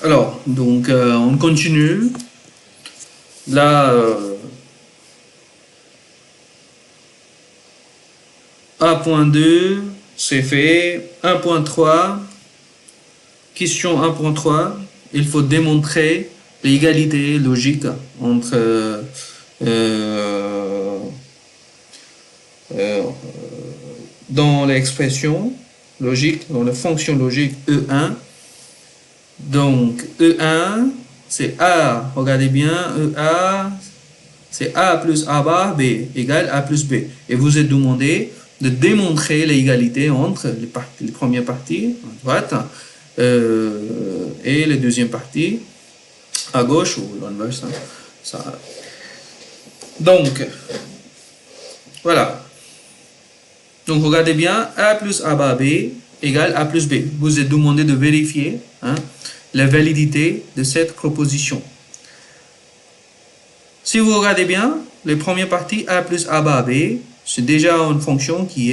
Alors, donc, on continue. Là, A.2, c'est fait. 1.3, question 1.3, il faut démontrer l'égalité logique entre euh, dans l'expression logique, dans la fonction logique E1. Donc, E1, c'est A, regardez bien, EA, c'est A plus A bar B égale A plus B. Et vous êtes demandé de démontrer l'égalité entre les premières parties à droite et les deuxièmes parties à gauche ou l'inverse. Donc, voilà. Donc, regardez bien, A plus A bar B égale A plus B. Vous êtes demandé de vérifier la validité de cette proposition. Si vous regardez bien, les premières parties A plus A bar B, c'est déjà une fonction qui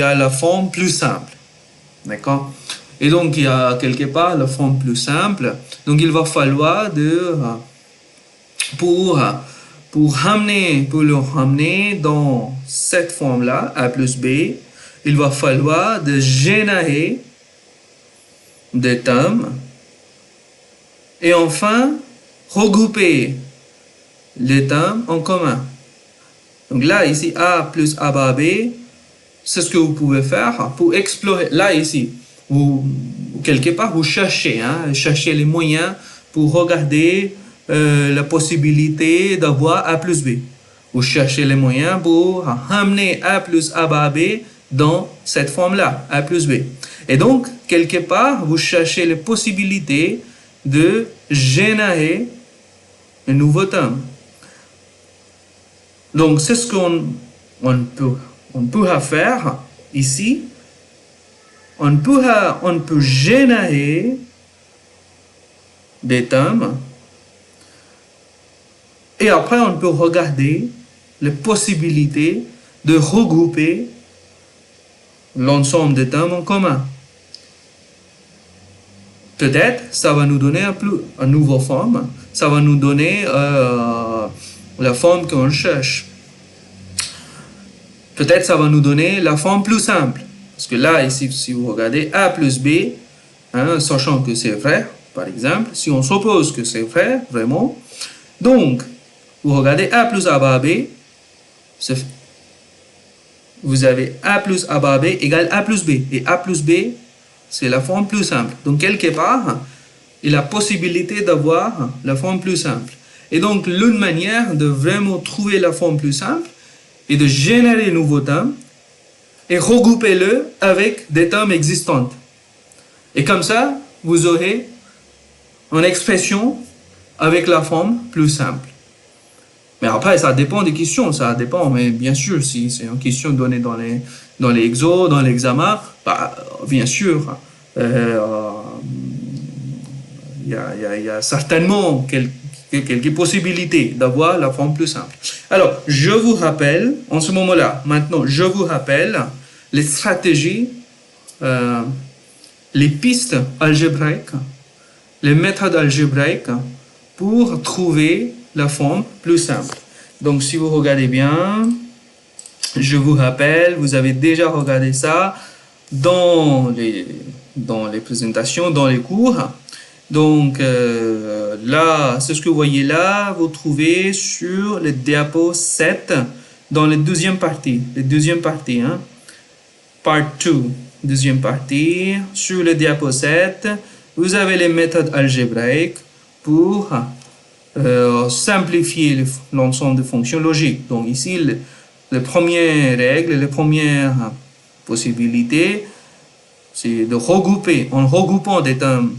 a la forme plus simple. D'accord? Et donc, il y a quelque part la forme plus simple. Donc, il va falloir pour le ramener dans cette forme-là, A plus B, il va falloir de générer des termes et enfin regrouper les termes en commun. Donc là, ici, A plus A bar B, c'est ce que vous pouvez faire pour explorer. Là, ici, quelque part, vous cherchez les moyens pour regarder la possibilité d'avoir A plus B. Vous cherchez les moyens pour ramener A plus A bar B dans cette forme-là, A plus B. Et donc, quelque part, vous cherchez les possibilités de générer un nouveau terme. Donc, c'est ce on pourra faire ici. On peut générer des termes et après, on peut regarder les possibilités de regrouper l'ensemble des termes en commun. Peut-être, ça va nous donner une nouvelle forme. Ça va nous donner la forme qu'on cherche. Peut-être, ça va nous donner la forme plus simple. Parce que là, ici, si vous regardez A plus B, sachant que c'est vrai, par exemple, si on suppose que c'est vrai, vraiment, donc, vous regardez A plus A bar B, vous avez A plus A bar B égale A plus B. Et A plus B, c'est la forme plus simple. Donc, quelque part, il y a la possibilité d'avoir la forme plus simple. Et donc, l'une manière de vraiment trouver la forme plus simple est de générer un nouveau terme et regrouper-le avec des termes existants. Et comme ça, vous aurez une expression avec la forme plus simple. Mais après, ça dépend des questions, ça dépend. Mais bien sûr, si c'est une question donnée dans les exos, dans l'examen, bah, bien sûr, il y a certainement quelques possibilités d'avoir la forme plus simple. Alors, je vous rappelle, en ce moment-là, maintenant, je vous rappelle les stratégies, les pistes algébriques, les méthodes algébriques pour trouver la forme plus simple. Donc, si vous regardez bien, je vous rappelle, vous avez déjà regardé ça dans les présentations, dans les cours. Donc, là, c'est ce que vous voyez là, vous trouvez sur le diapo 7 dans la deuxième partie. Part 2, deuxième partie. Sur le diapo 7, vous avez les méthodes algébriques pour simplifier l'ensemble de fonctions logiques. Donc ici, les premières règles, les premières possibilités, c'est de regrouper. En regroupant des termes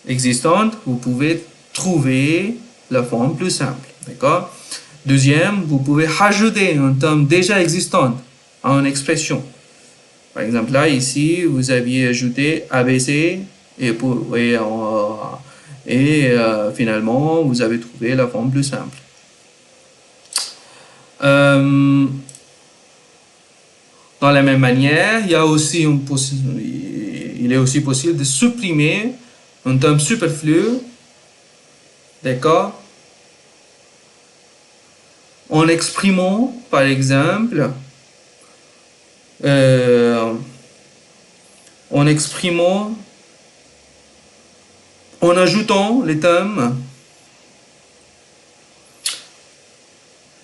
existants, vous pouvez trouver la forme plus simple. D'accord? Deuxième, vous pouvez rajouter un terme déjà existant à une expression. Par exemple, là, ici, vous aviez ajouté ABC et finalement, vous avez trouvé la forme plus simple. Dans la même manière, il est aussi possible de supprimer un terme superflu, d'accord, en exprimant, par exemple, en exprimant, en ajoutant les termes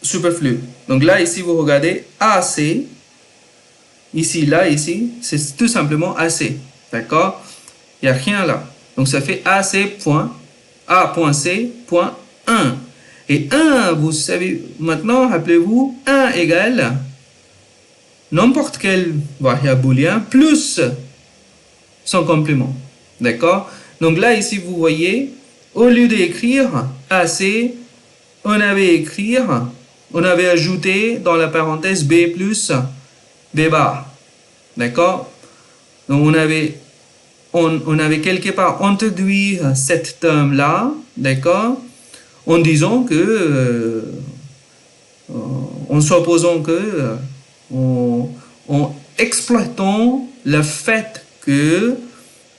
superflus. Donc là, ici, vous regardez AC. Ici, là, ici, c'est tout simplement AC. D'accord? Il n'y a rien là. Donc ça fait AC point, A.C point 1. Et 1, vous savez, maintenant, rappelez-vous, 1 égale n'importe quelle variable booléenne plus son complément. D'accord? Donc là, ici, vous voyez, au lieu d'écrire AC, on avait ajouté dans la parenthèse B plus B bar. D'accord? Donc on avait quelque part introduit cette terme-là, d'accord? En disant que, en supposant que, en exploitant le fait que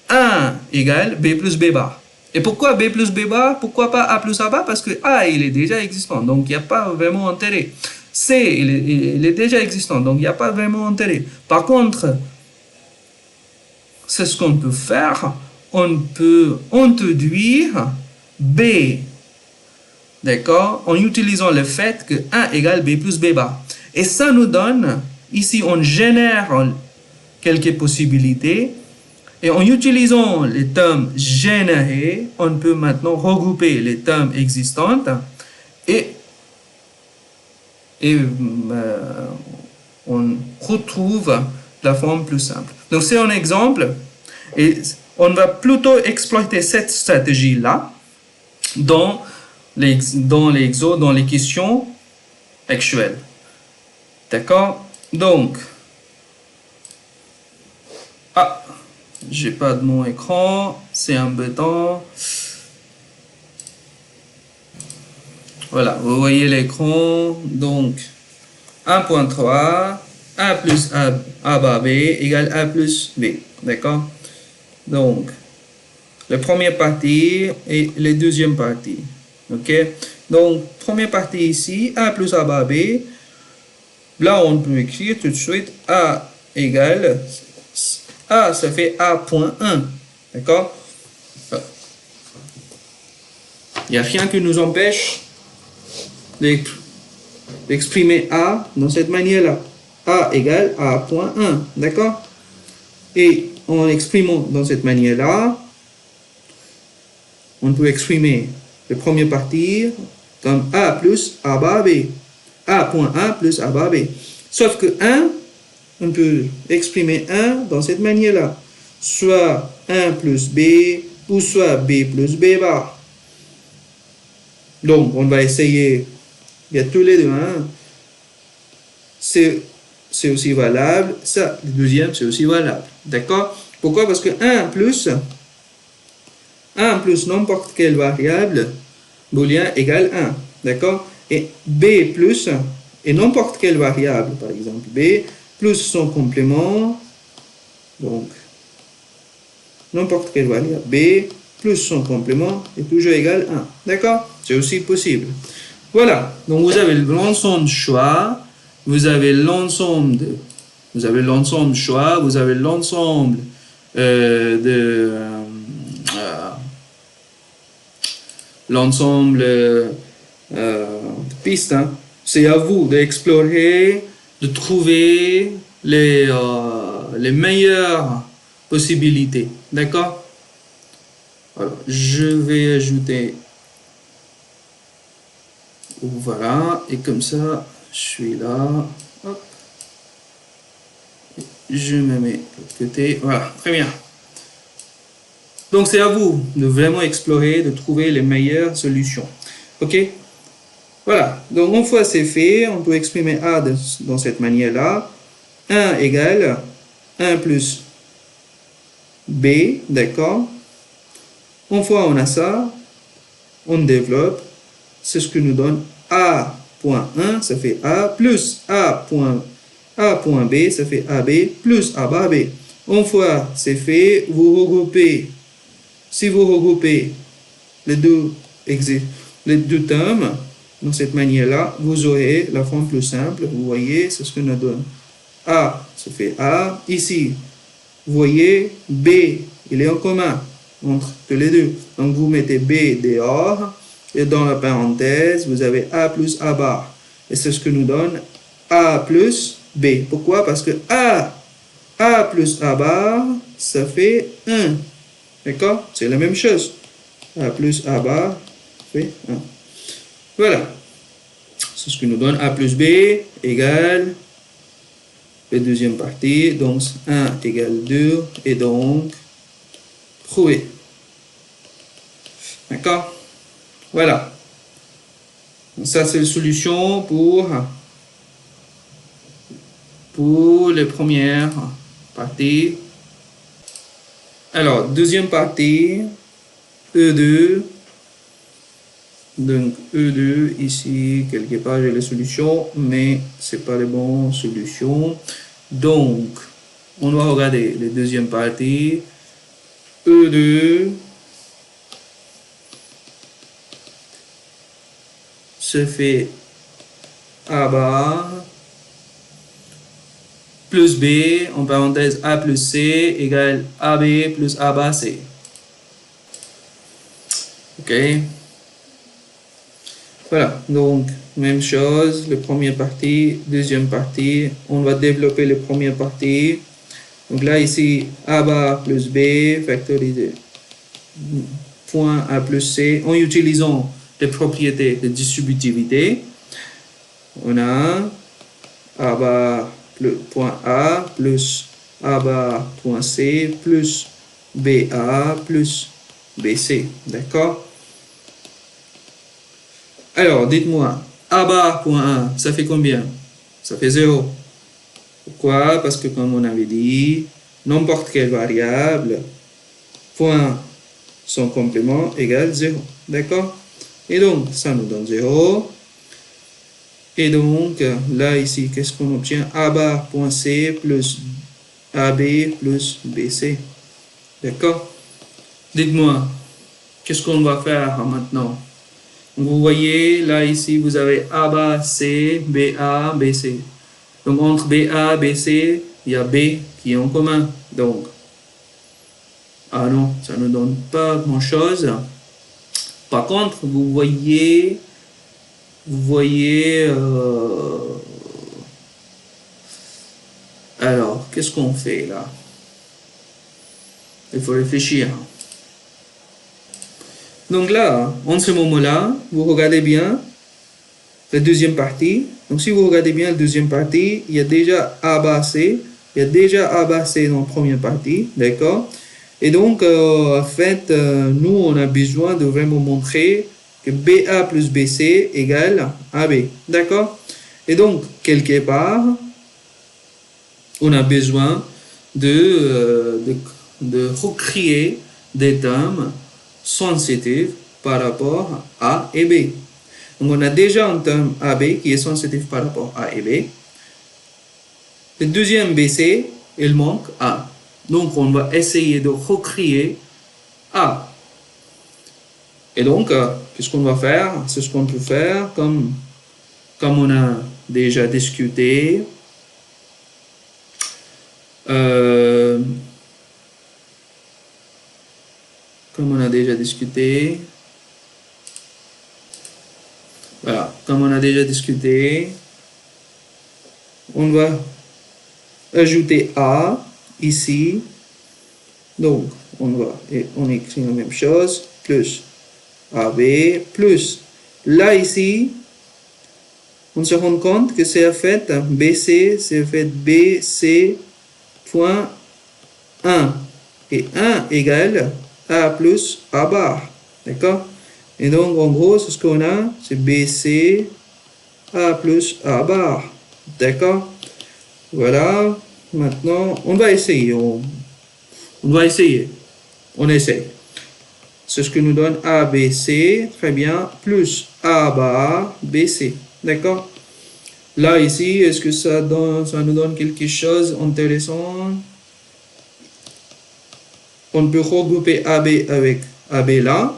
1 égale B plus B bar. Et pourquoi B plus B bar? Pourquoi pas A plus A bar? Parce que A, il est déjà existant, donc il n'y a pas vraiment intérêt. C, il est déjà existant, donc il n'y a pas vraiment intérêt. Par contre, c'est ce qu'on peut faire. On peut introduire B, d'accord, en utilisant le fait que 1 égale B plus B bar. Et ça nous donne, ici, on génère quelques possibilités. Et en utilisant les termes générés, on peut maintenant regrouper les termes existants et on retrouve la forme plus simple. Donc c'est un exemple et on va plutôt exploiter cette stratégie-là dans les questions actuelles. D'accord? Donc, j'ai pas de mon écran, c'est embêtant. Voilà, vous voyez l'écran. Donc, 1.3, A plus A bar B égale A plus B. D'accord? Donc, la première partie et la deuxième partie. Ok? Donc, première partie ici, A plus A bar B. Là, on peut écrire tout de suite A égale A, ça fait A.1. D'accord? Il n'y a rien qui nous empêche d'exprimer A dans cette manière-là. A égale A.1. D'accord? Et en exprimant dans cette manière-là, on peut exprimer la première partie comme A plus A bar B. A.1 plus A bar B. Sauf que 1, on peut exprimer 1 dans cette manière-là. Soit 1 plus B, ou soit B plus B bar. Donc, on va essayer. Il y a tous les deux. Hein? C'est aussi valable. Ça, le deuxième, c'est aussi valable. D'accord? Pourquoi? Parce que 1 plus n'importe quelle variable booléenne égale 1. D'accord? Et B plus, et n'importe quelle variable, par exemple B, plus son complément, donc n'importe quelle variable B, plus son complément est toujours égal à 1. D'accord? C'est aussi possible. Voilà, donc vous avez l'ensemble de choix, vous avez l'ensemble de choix, vous avez l'ensemble de pistes. Hein. C'est à vous d'explorer, de trouver les meilleures possibilités. D'accord? Alors, je vais ajouter. Voilà. Et comme ça, je suis là. Hop. Je me mets de l'autre côté. Voilà. Très bien. Donc, c'est à vous de vraiment explorer, de trouver les meilleures solutions. OK? Voilà, donc une fois c'est fait, on peut exprimer A dans cette manière-là. 1 égale 1 plus B, d'accord? Une fois on a ça, on développe, c'est ce que nous donne A.1, ça fait A plus A.B A point B, ça fait AB plus A bar B. Une fois c'est fait, vous regroupez. Si vous regroupez les deux termes, de cette manière-là, vous aurez la forme plus simple. Vous voyez, c'est ce que nous donne. A, ça fait A. Ici, vous voyez, B, il est en commun entre tous les deux. Donc, vous mettez B dehors. Et dans la parenthèse, vous avez A plus A bar. Et c'est ce que nous donne A plus B. Pourquoi? Parce que A plus A bar, ça fait 1. D'accord? C'est la même chose. A plus A bar fait 1. Voilà. C'est ce que nous donne A plus B égale la deuxième partie. Donc 1 égale 2 et donc prouvé. D'accord? Voilà. Donc, ça c'est la solution pour les premières parties. Alors, deuxième partie, E2. Donc, E2, ici, quelque part, j'ai les solutions, mais ce n'est pas les bonnes solutions. Donc, on va regarder la deuxième partie. E2 se fait A bar plus B, en parenthèse A plus C, égale AB plus A bar C. Ok. Voilà, donc même chose, la première partie, deuxième partie, on va développer la première partie. Donc là, ici, A bar plus B, factorisé, point A plus C, en utilisant les propriétés de distributivité. On a A bar plus point A plus A bar point C plus BA plus BC, d'accord? Alors, dites-moi, A bar point 1, ça fait combien? Ça fait 0. Pourquoi? Parce que comme on avait dit, n'importe quelle variable, point son complément égale 0. D'accord? Et donc, ça nous donne 0. Et donc, là, ici, qu'est-ce qu'on obtient? A bar point C plus AB plus BC. D'accord? Dites-moi, qu'est-ce qu'on va faire maintenant? Vous voyez, là, ici, vous avez A bar C, BA, BC. Donc, entre BA, BC, il y a B qui est en commun. Donc, ah non, ça ne donne pas grand-chose. Par contre, vous voyez, alors, qu'est-ce qu'on fait là? Il faut réfléchir. Donc là, en ce moment-là, vous regardez bien la deuxième partie. Donc si vous regardez bien la deuxième partie, il y a déjà A bar C. Il y a déjà A bar C dans la première partie, d'accord? Et donc, en fait, nous, on a besoin de vraiment montrer que BA plus BC égale AB, d'accord? Et donc, quelque part, on a besoin de recréer des termes sensitifs par rapport à A et B. Donc, on a déjà un terme AB qui est sensitif par rapport à A et B. Le deuxième BC, il manque A. Donc, on va essayer de recréer A. Et donc, qu'est-ce qu'on va faire? C'est ce qu'on peut faire comme on a déjà discuté. Comme on a déjà discuté. Voilà, comme on a déjà discuté, on va ajouter A ici. Donc, on écrit la même chose, plus AB, plus. Là, ici, on se rend compte que c'est en fait BC, c'est en fait BC point 1. Et 1 égale A plus A bar. D'accord? Et donc, en gros, c'est ce qu'on a, c'est BC A plus A bar. D'accord? Voilà. Maintenant, on va essayer. On va essayer. On essaye. C'est ce que nous donne ABC, très bien, plus A bar BC. D'accord? Là, ici, est-ce que ça nous donne quelque chose d'intéressant? On peut regrouper AB avec AB là,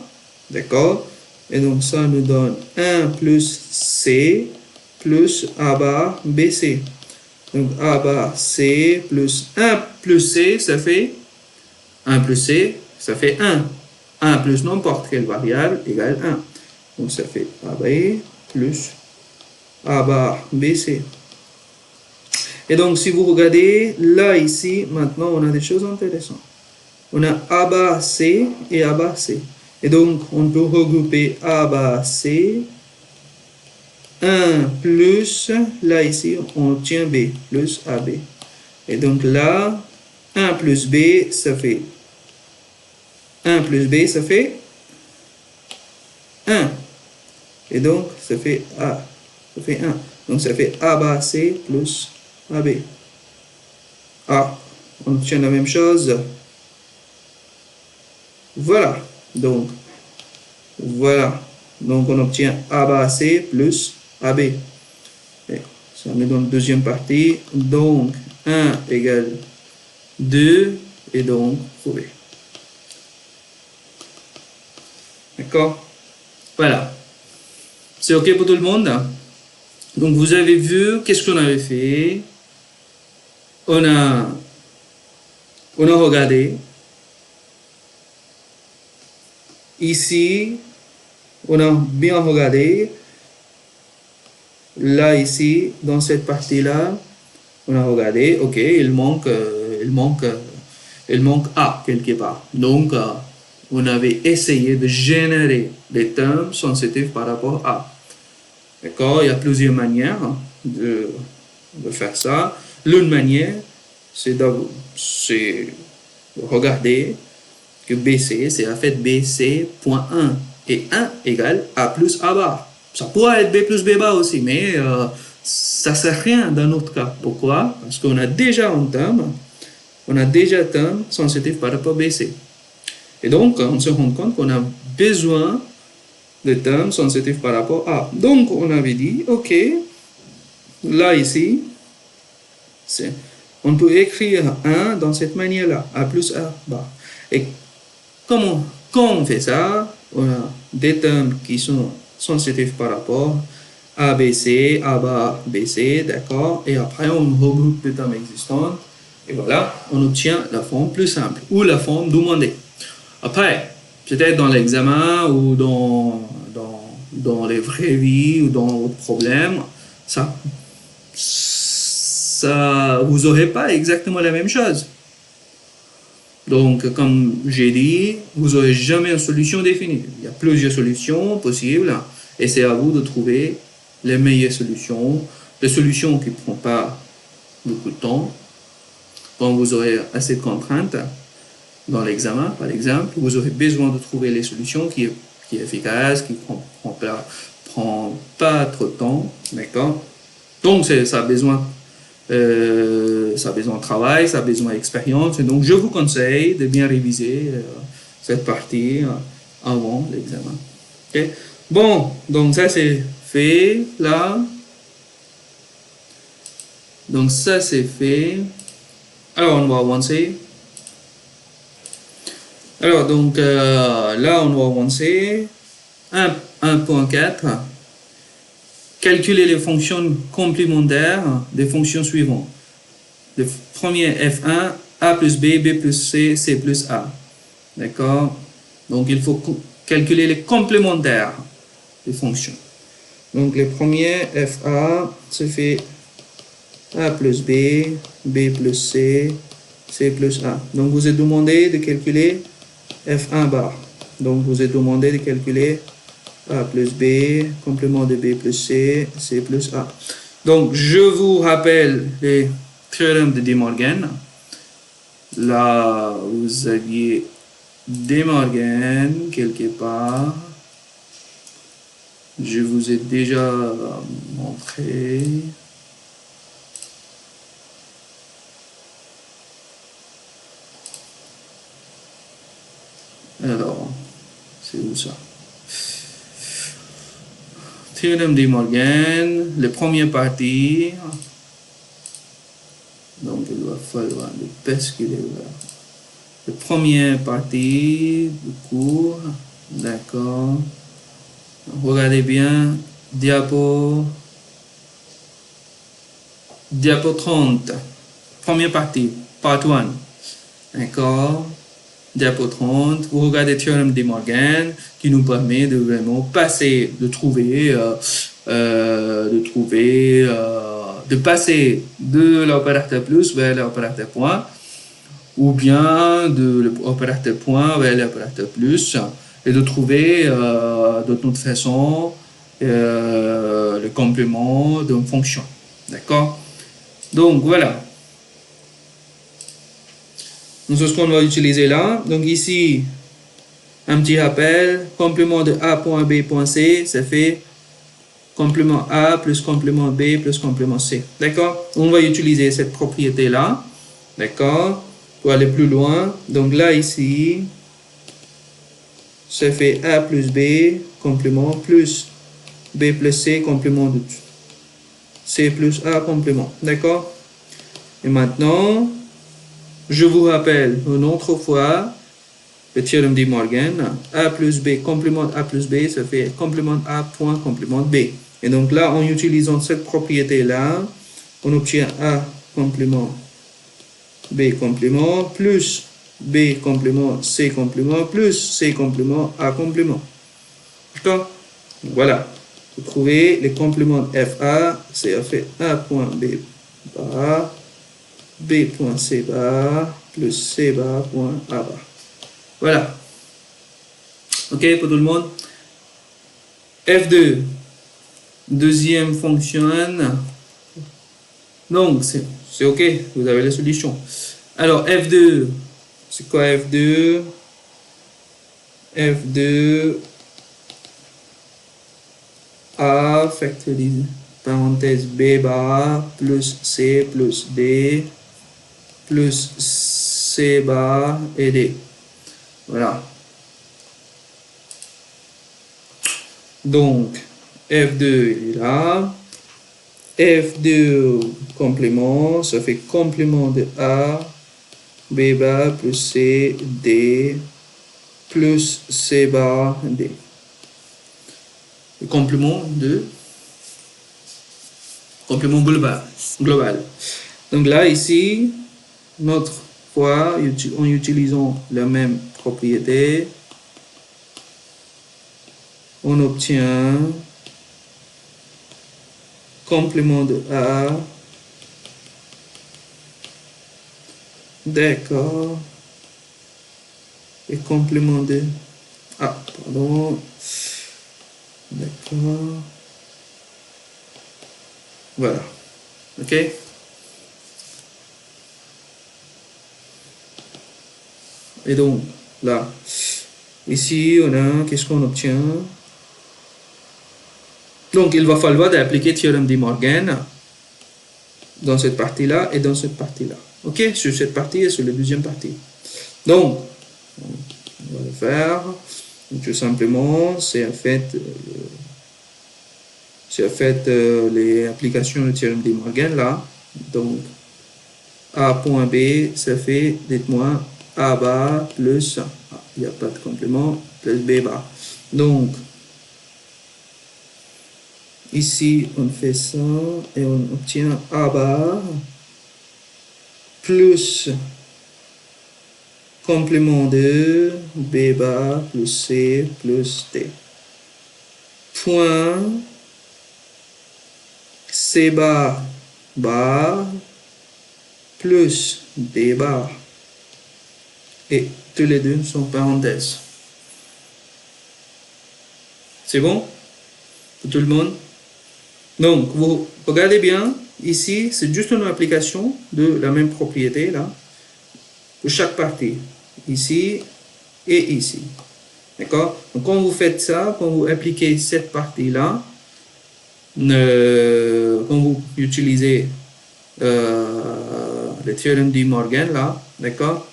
d'accord? Et donc ça nous donne 1 plus C plus A bar BC. Donc A bar C plus 1 plus C, ça fait 1 plus C, ça fait 1. 1 plus n'importe quelle variable égale 1. Donc ça fait AB plus A bar BC. Et donc si vous regardez, là ici, maintenant on a des choses intéressantes. On a A bar C et A bar C. Et donc, on peut regrouper A bar C, 1 plus, là ici, on obtient B plus AB. Et donc là, 1 plus B, ça fait 1 plus B, ça fait 1. Et donc, ça fait A. Ça fait 1. Donc, ça fait A bar C plus AB. Ah, on obtient la même chose. Voilà. Donc, voilà. Donc, on obtient A bar C plus AB. Et ça nous donne deuxième partie. Donc, 1 égale 2 et donc trouver. D'accord? Voilà. C'est OK pour tout le monde? Donc, vous avez vu qu'est-ce qu'on avait fait. On a, on a regardé. Ici, on a bien regardé. Là, ici, dans cette partie-là, on a regardé, ok, il manque A quelque part. Donc, on avait essayé de générer des termes sensitifs par rapport à. D'accord? Il y a plusieurs manières de faire ça. L'une manière, c'est de regarder que BC, c'est en fait BC.1 et 1 égale A plus A bar. Ça pourrait être B plus B bar aussi, mais ça ne sert à rien dans notre cas. Pourquoi? Parce qu'on a déjà un terme, on a déjà un terme sensitif par rapport à BC. Et donc, on se rend compte qu'on a besoin de termes sensitifs par rapport à. Donc, on avait dit, OK, là, ici, on peut écrire 1 dans cette manière-là, A plus A bar. Et quand on fait ça, on a des termes qui sont sensitifs par rapport à ABC, A bar, BC, d'accord? Et après, on regroupe les termes existants. Et voilà, on obtient la forme plus simple ou la forme demandée. Après, peut-être dans l'examen ou dans les vraies vies ou dans votre problème, vous n'aurez pas exactement la même chose. Donc, comme j'ai dit, vous n'aurez jamais une solution définie. Il y a plusieurs solutions possibles et c'est à vous de trouver les meilleures solutions, les solutions qui ne prennent pas beaucoup de temps. Quand vous aurez assez de contraintes dans l'examen, par exemple, vous aurez besoin de trouver les solutions qui est efficace, qui ne prend pas trop de temps. D'accord? Donc, ça a besoin ça a besoin de travail, ça a besoin d'expérience. Et donc, je vous conseille de bien réviser cette partie avant l'examen. Okay? Bon, donc ça c'est fait là. Donc, ça c'est fait. Alors, on va avancer. Alors, donc là, on va avancer. 1.4. Calculer les fonctions complémentaires des fonctions suivantes. Le premier F1, A plus B, B plus C, C plus A. D'accord? Donc, il faut calculer les complémentaires des fonctions. Donc, le premier FA se fait A plus B, B plus C, C plus A. Donc, vous êtes demandé de calculer F1 bar. Donc, vous êtes demandé de calculer A plus B, complément de B plus C, C plus A. Donc, je vous rappelle les théorèmes de De Morgan. Là, vous aviez De Morgan quelque part. Je vous ai déjà montré. Alors, c'est où ça? théorème de Morgan, la première partie. Donc, il va falloir le basculer vers la première partie du cours. D'accord. Regardez bien. Diapo 30. Première partie. Part 1. D'accord. Diapo 30. Vous regardez le théorème de Morgan qui nous permet de vraiment passer, de passer de l'opérateur plus vers l'opérateur point, ou bien de l'opérateur point vers l'opérateur plus, et de trouver de toute façon le complément d'une fonction. D'accord? Donc voilà. Donc c'est ce qu'on va utiliser là. Donc ici, un petit rappel, complément de A point B point C, ça fait complément A plus complément B plus complément C. D'accord? On va utiliser cette propriété-là. D'accord? Pour aller plus loin. Donc là, ici, ça fait A plus B, complément, plus B plus C, complément de C plus A, complément. D'accord? Et maintenant, je vous rappelle une autre fois le théorème de Morgan. A plus B, complément A plus B, ça fait complément A point complément B. Et donc là, en utilisant cette propriété-là, on obtient A complément B complément plus B complément C complément plus C complément A complément. D'accord? Voilà. Vous trouvez les compléments FA, c'est fait A point B bar, B point C bar, plus C bar point A bar. Voilà. OK pour tout le monde? F2, deuxième fonction. Donc, c'est OK, vous avez la solution. Alors, F2, c'est quoi F2? F2, A factorisé, parenthèse B bar, plus C plus D, plus C bar et D. Voilà. Donc, F2 il est là. F2 complément, ça fait complément de A, B bar plus C, D, plus C bar, D. Le complément global. Donc là, ici, notre fois, en utilisant la même propriété, on obtient complément de A. D'accord. Et complément de A. Pardon. D'accord. Voilà. OK? Et donc, là, ici, on a, qu'est-ce qu'on obtient? Donc, il va falloir appliquer le théorème de Morgan dans cette partie-là et dans cette partie-là. OK? Sur cette partie et sur la deuxième partie. Donc, on va le faire. Tout simplement, c'est en fait les applications du théorème de Morgan là. Donc, A point B, ça fait, dites-moi, A bar plus, il n'y a pas de complément, plus B bar. Donc, ici, on fait ça et on obtient A bar plus complément de B bar plus C plus D. Point C bar bar plus D bar. Et tous les deux sont parenthèses. C'est bon pour tout le monde? Donc, vous regardez bien, ici, c'est juste une application de la même propriété, là, pour chaque partie, ici et ici. D'accord? Donc, quand vous faites ça, quand vous appliquez cette partie-là, quand vous utilisez le théorème de Morgan, là, d'accord?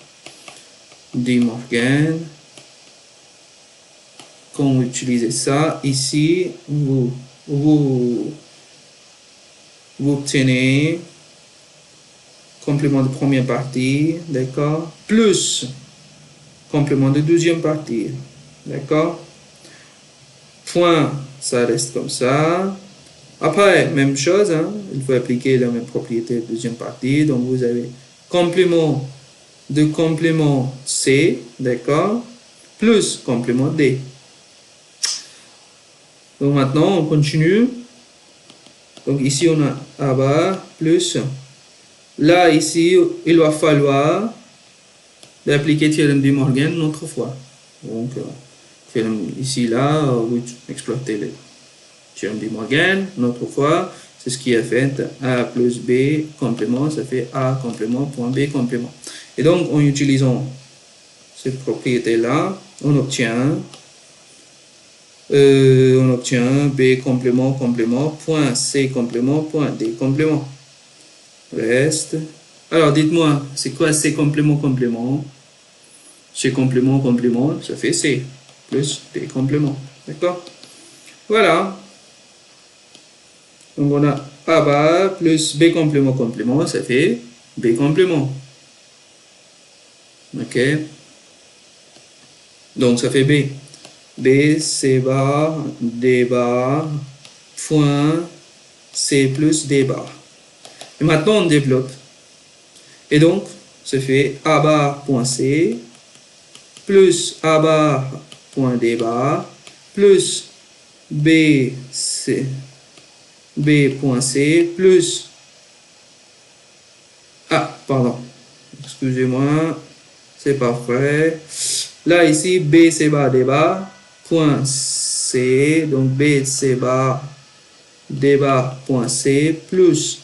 De Morgan, quand vous utilisez ça, ici, vous vous obtenez complément de première partie, d'accord, plus complément de deuxième partie, d'accord. Point, ça reste comme ça. Après, même chose, hein, il faut appliquer la même propriété de deuxième partie. Donc, vous avez complément de complément C, d'accord, plus complément D. Donc, maintenant, on continue. Donc, ici, on a A bar plus. Là, ici, il va falloir d'appliquer le théorème de Morgan une autre fois. Donc, ici, là, vous exploitez le théorème de Morgan une autre fois. C'est ce qui est fait. A plus B complément, ça fait A complément, point B complément. Et donc, en utilisant cette propriété-là, on obtient B complément, complément, point C complément, point D complément. Reste. Alors, dites-moi, c'est quoi C complément, complément? C complément, complément, ça fait C plus D complément. D'accord? Voilà. Donc, on a A bar plus B complément, complément, ça fait B complément. Ok? Donc, ça fait B. B, C bar, D bar, point C plus D bar. Et maintenant, on développe. Et donc, ça fait A bar point C plus A bar point D bar plus B, C, B point C plus... Ah, pardon. Excusez-moi. C'est pas vrai. Là, ici, B, C bar, D bar, point C. Donc, B, C bar, D bar, point C, plus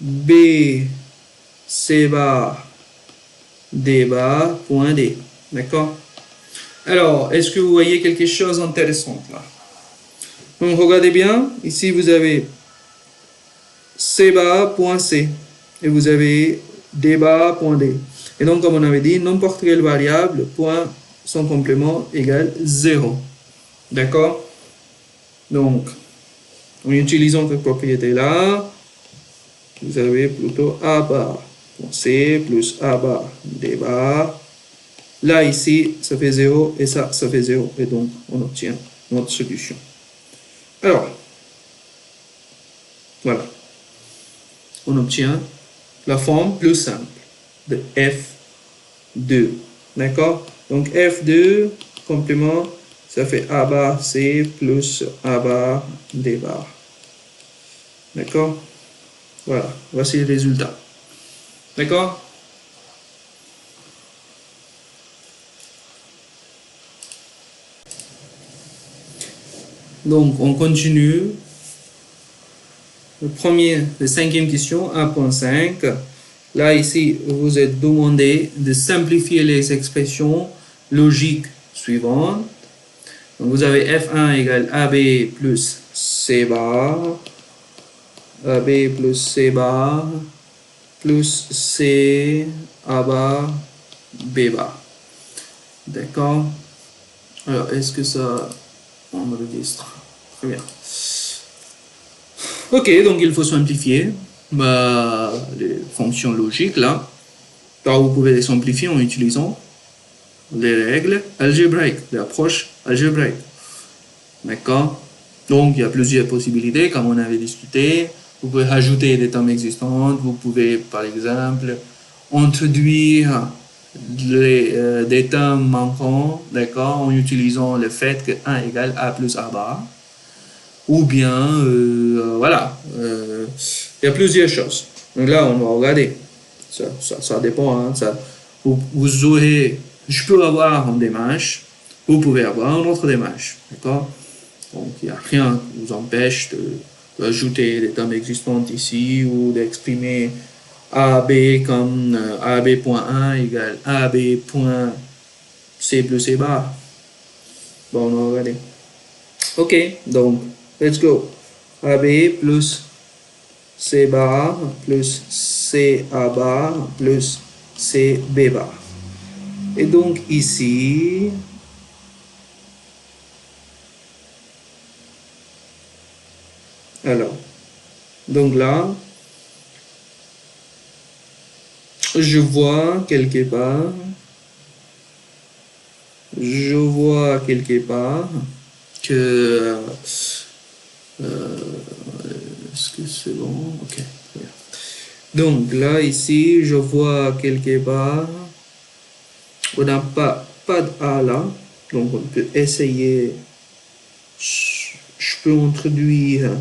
B, C bar, D bar, point D. D'accord? Alors, est-ce que vous voyez quelque chose d'intéressant là? Donc, regardez bien. Ici, vous avez C bar, point C. Et vous avez D bar, point D. Et donc, comme on avait dit, n'importe quelle variable, point son complément égale 0. D'accord? Donc, en utilisant cette propriété-là, vous avez plutôt A bar point C plus A bar D bar. Là, ici, ça fait 0 et ça fait 0. Et donc, on obtient notre solution. Alors, voilà. On obtient la forme plus simple de F2. D'accord? Donc, F2, complément, ça fait A bar C plus A bar D bar. D'accord? Voilà. Voici le résultat. D'accord? Donc, on continue. La cinquième question, 1.5. Là, ici, vous êtes demandé de simplifier les expressions logiques suivantes. Donc, vous avez F1 égale AB plus C bar, AB plus C bar, plus C A bar, B bar. D'accord? Alors, est-ce que ça enregistre? Très bien. Ok, donc il faut simplifier les fonctions logiques là. Alors, vous pouvez les simplifier en utilisant les règles algébriques, l'approche algébrique. D'accord? Donc, il y a plusieurs possibilités, comme on avait discuté. Vous pouvez rajouter des termes existants. Vous pouvez, par exemple, introduire des termes manquants, d'accord, en utilisant le fait que 1 égale A plus A bar. Ou bien, voilà, il y a plusieurs choses. Donc là, on va regarder. Ça dépend. Hein, vous aurez, je peux avoir une démarche, vous pouvez avoir une autre démarche. D'accord? Donc, il n'y a rien qui vous empêche d'ajouter des termes existants ici ou d'exprimer AB comme AB.1 égale AB.C plus C bar. Bon, on va regarder. Ok, donc, let's go. AB plus C bar plus C A bar plus C B bar. Et donc Alors, donc là, je vois quelque part, que est-ce que c'est bon? Ok. Bien. Donc là, ici, je vois quelque part, on n'a pas de A là, donc on peut essayer, je peux introduire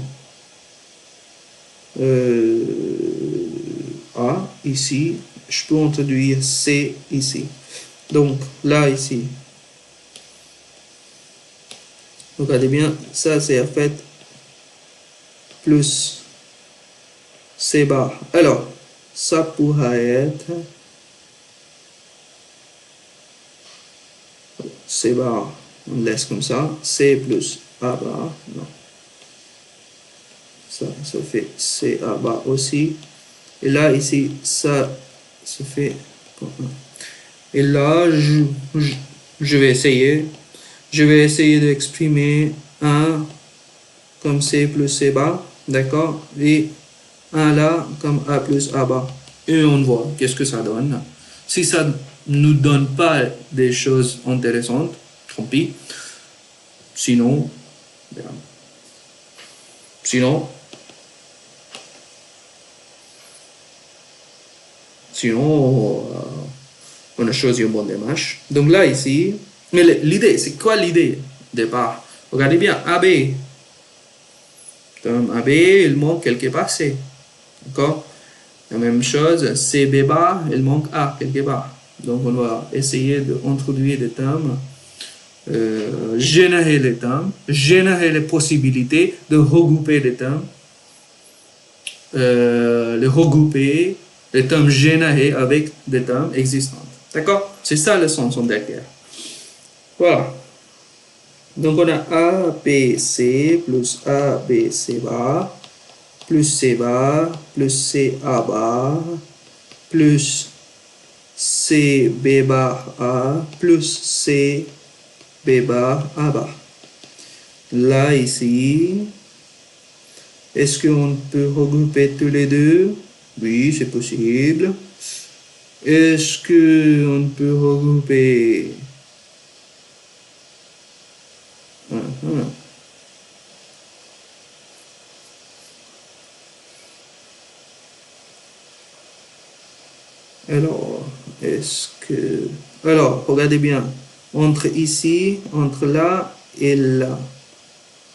A ici, je peux introduire C ici. Donc là, ici, regardez bien, ça c'est en fait plus C bar. Alors, ça pourrait être C bar, on laisse comme ça, C plus A bar, non. Ça fait C A bar aussi. Et là, ici, ça se fait comme ça. Et là, je vais essayer. Je vais essayer d'exprimer 1 comme C plus C bar, d'accord? Et 1 là comme A plus A bar. Et on voit qu'est-ce que ça donne. Si ça ne nous donne pas des choses intéressantes, tant pis. Sinon, sinon, on a choisi une bonne démarche. Donc là, ici, mais l'idée, c'est quoi l'idée de départ? Regardez bien, AB. Comme AB, il manque quelque part C. D'accord? La même chose, CB bar, il manque A quelque part. Donc on va essayer d'introduire des termes, générer les termes, générer les possibilités de regrouper des termes, les regrouper, les termes générés avec des termes existants. D'accord? C'est ça le sens derrière. Voilà. Donc on a A, B, C plus A, B, C bar, plus C bar, plus C, A bar, plus C, B bar, A, plus C, B bar, A bar. Là, ici, est-ce qu'on peut regrouper tous les deux? Oui, c'est possible. Est-ce qu'on peut regrouper Alors, est-ce que... Alors, regardez bien. Entre ici, entre là et là,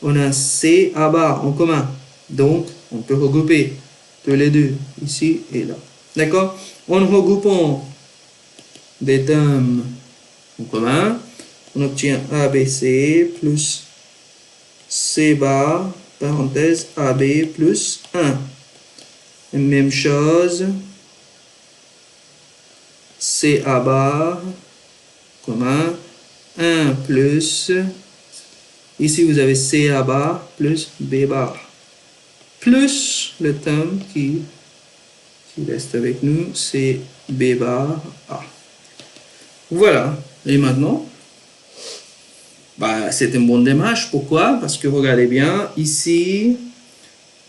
on a C à bas en commun. Donc, on peut regrouper tous les deux, ici et là. D'accord? En regroupant des termes en commun, on obtient ABC plus C bar, parenthèse, AB plus 1. Même chose, C A bar, commun, 1 plus, ici vous avez C A bar plus B bar, plus le terme qui reste avec nous, c'est B bar A. Voilà, et maintenant, c'est une bonne démarche. Pourquoi? Parce que regardez bien, ici,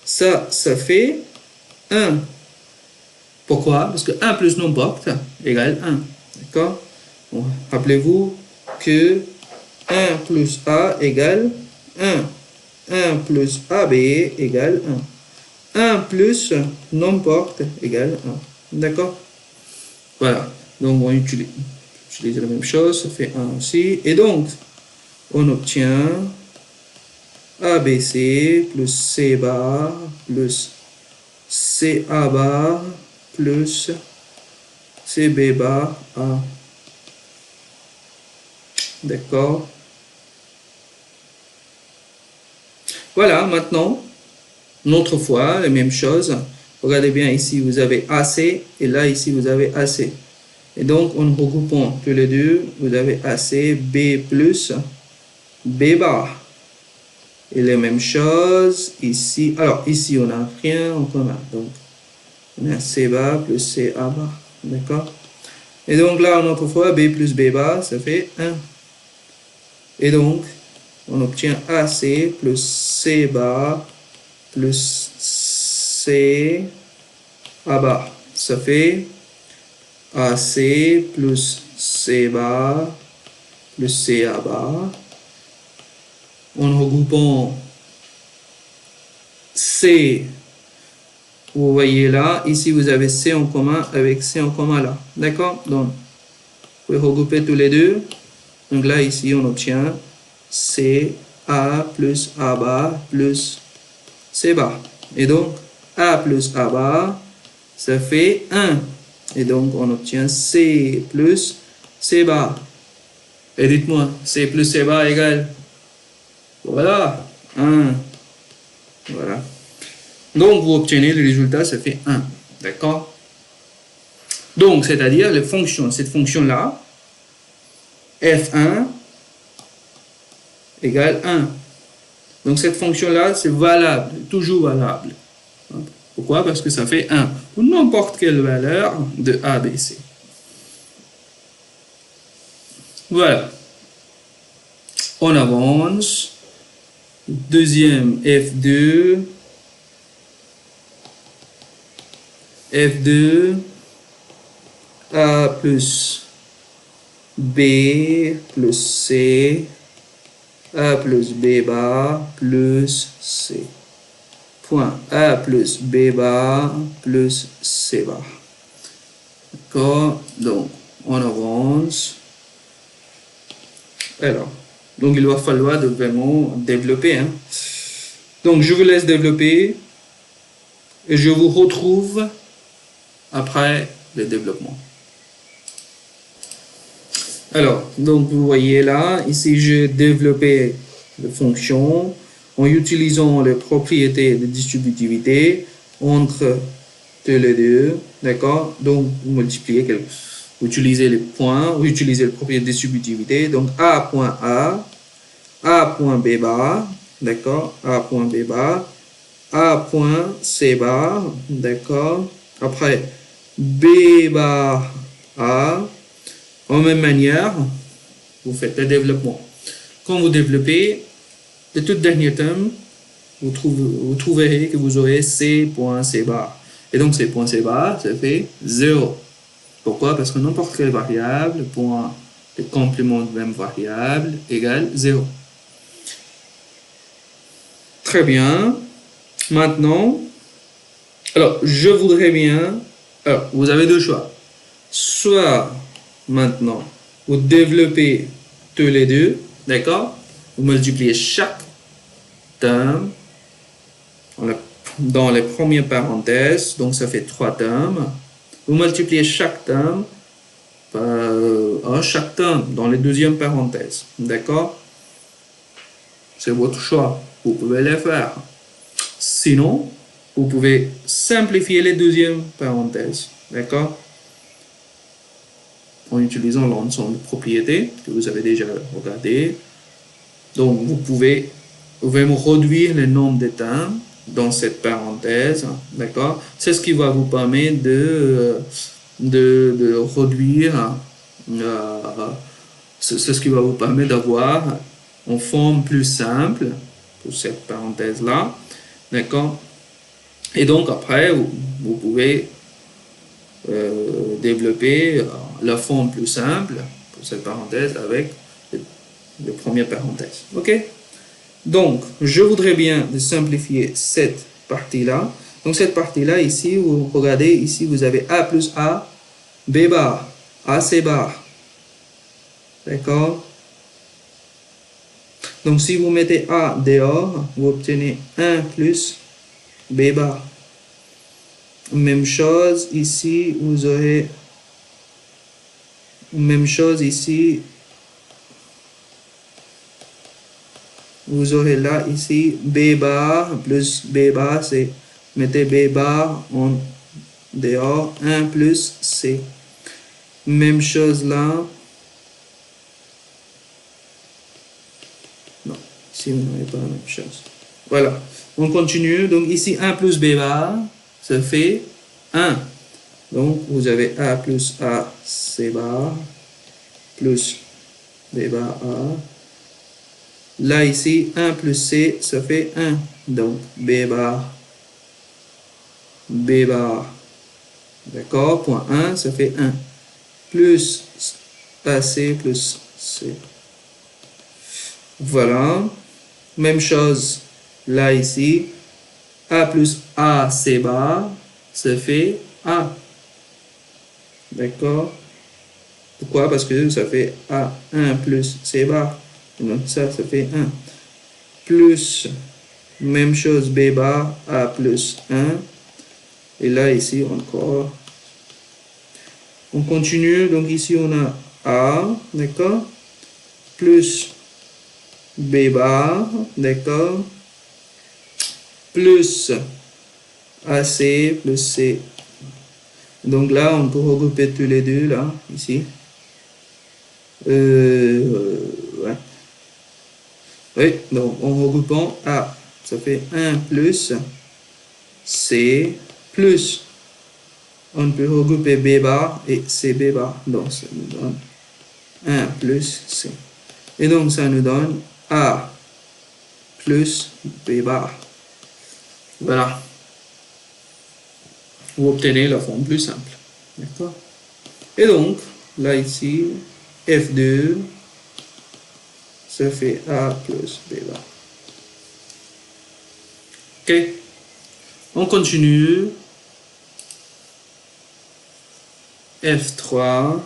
ça fait 1. Pourquoi? Parce que 1 plus n'importe égale 1. D'accord? Bon, rappelez-vous que 1 plus A égale 1. 1 plus AB égale 1. 1 plus n'importe égale 1. D'accord? Voilà. Donc, on utilise la même chose. Ça fait 1 aussi. Et donc, on obtient ABC plus C bar plus CA bar plus CB bar A. D'accord? Voilà, maintenant, une autre fois, la même chose. Regardez bien, ici, vous avez AC, et là, ici, vous avez AC. Et donc, en regroupant tous les deux, vous avez AC, B plus B bar. Et la même chose ici. Alors, ici, on n'a rien en commun. Donc, on a C bar plus C A bar. D'accord? Et donc, là, une autre fois, B plus B bar, ça fait 1. Et donc, on obtient AC plus C bar plus C A bar. Ça fait AC plus C bar plus C A bar. En regroupant C, vous voyez là, ici vous avez C en commun avec C en commun là. D'accord? Donc, vous pouvez regrouper tous les deux. Donc là, ici, on obtient C A plus A bar plus C bar. Et donc, A plus A bar, ça fait 1. Et donc, on obtient C plus C bar. Et dites-moi, C plus C bar égale, voilà, 1. Voilà. Donc, vous obtenez le résultat, ça fait 1. D'accord? Donc, c'est-à-dire les fonctions, cette fonction-là, f1 égale 1. Donc, cette fonction-là, c'est valable, toujours valable. Pourquoi? Parce que ça fait 1 pour n'importe quelle valeur de A, B, C. Voilà. On avance. Deuxième, F2. F2, A plus B plus C, A plus B bar plus C. Point A plus B bar plus C bar. D'accord? Donc, on avance. Alors, donc il va falloir de vraiment développer. Hein. Donc, je vous laisse développer et je vous retrouve après le développement. Alors, donc vous voyez là, ici j'ai développé la fonction en utilisant les propriétés de distributivité entre les deux, d'accord? Donc, vous multipliez, vous utilisez les points, vous utilisez les propriétés de distributivité, donc A point B bar, d'accord? A point B bar, A point C bar, d'accord? Après, B bar A, en même manière, vous faites le développement. Quand vous développez, le tout dernier terme, vous trouverez que vous aurez C point C bar. Et donc, C point C bar, ça fait 0. Pourquoi? Parce que n'importe quelle variable, point de complément de même variable, égale 0. Très bien. Maintenant, alors, je voudrais bien... Alors, vous avez deux choix. Soit, maintenant, vous développez tous les deux, d'accord? Vous multipliez chaque terme dans les premières parenthèses, donc ça fait 3 termes. Vous multipliez chaque terme par chaque terme dans les deuxièmes parenthèses, d'accord? C'est votre choix, vous pouvez le faire. Sinon, vous pouvez simplifier les deuxièmes parenthèses, d'accord? En utilisant l'ensemble de propriétés que vous avez déjà regardé. Donc, vous pouvez vraiment réduire le nombre de termes dans cette parenthèse, d'accord? C'est ce qui va vous permettre de réduire, c'est ce qui va vous permettre d'avoir une forme plus simple pour cette parenthèse-là, d'accord? Et donc, après, vous pouvez développer la forme plus simple pour cette parenthèse avec les premières parenthèses. OK? Donc, je voudrais bien de simplifier cette partie-là. Donc, cette partie-là, ici, vous regardez, ici, vous avez A plus A, B bar, AC bar. D'accord? Donc, si vous mettez A dehors, vous obtenez 1 plus B bar. Même chose ici, vous aurez même chose ici. Vous aurez là ici B bar plus B bar, c'est mettez B bar en dehors, 1 plus C. Même chose là. Non, ici vous n'avez pas la même chose. Voilà, on continue. Donc ici 1 plus B bar, ça fait 1. Donc vous avez A plus A C bar plus B bar A Là, ici, 1 plus C, ça fait 1. Donc, B bar, B bar. D'accord? Point 1, ça fait 1. Plus AC plus C. Voilà. Même chose là, ici. A plus A, C bar, ça fait A. D'accord? Pourquoi? Parce que ça fait A, 1 plus C bar. Donc ça fait 1. Plus, même chose, B bar, A plus 1. Et là, ici, encore. On continue. Donc ici, on a A, d'accord? Plus B bar, d'accord? Plus AC plus C. Donc là, on peut regrouper tous les deux, là, ici. Ouais. Oui, donc en regroupant A, ça fait 1 plus C plus, on peut regrouper B bar et CB bar. Donc ça nous donne 1 plus C. Et donc ça nous donne A plus B bar. Voilà. Vous obtenez la forme plus simple. D'accord? Et donc, là ici, F2, ça fait A plus B bar. Ok? On continue. F3.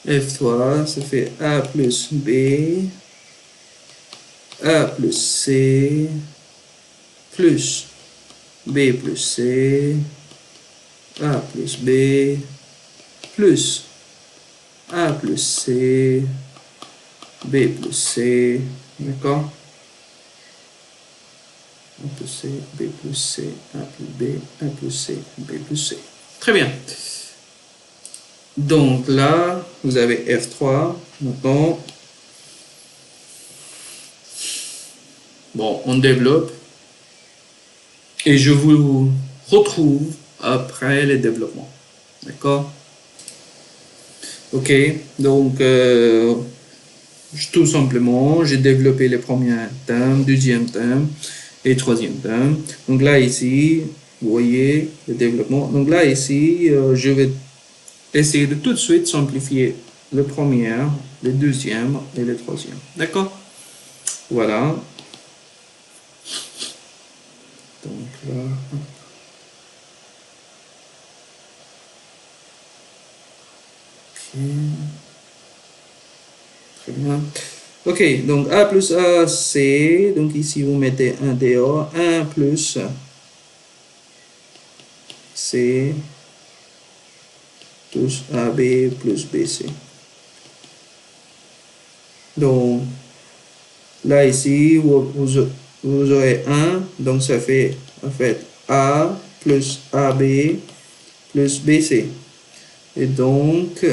F3, ça fait A plus B, A plus C, plus B plus C, A plus B, plus A plus C, B plus C, d'accord? A plus C, B plus C, A plus B, A plus C, B plus C. Très bien. Donc là, vous avez F3. Maintenant, bon, on développe. Et je vous retrouve après le développement. D'accord? Ok, donc tout simplement, j'ai développé les premiers termes, deuxième terme et troisième terme. Donc là, ici, vous voyez le développement. Donc là, ici, je vais essayer de tout de suite simplifier le premier, le deuxième et le troisième. D'accord? Voilà. Donc là... Très bien. Ok, donc A plus AC, donc ici vous mettez 1 dehors, 1 plus C plus AB plus BC. Donc là ici, vous aurez 1, donc ça fait en fait A plus AB plus BC. Et donc,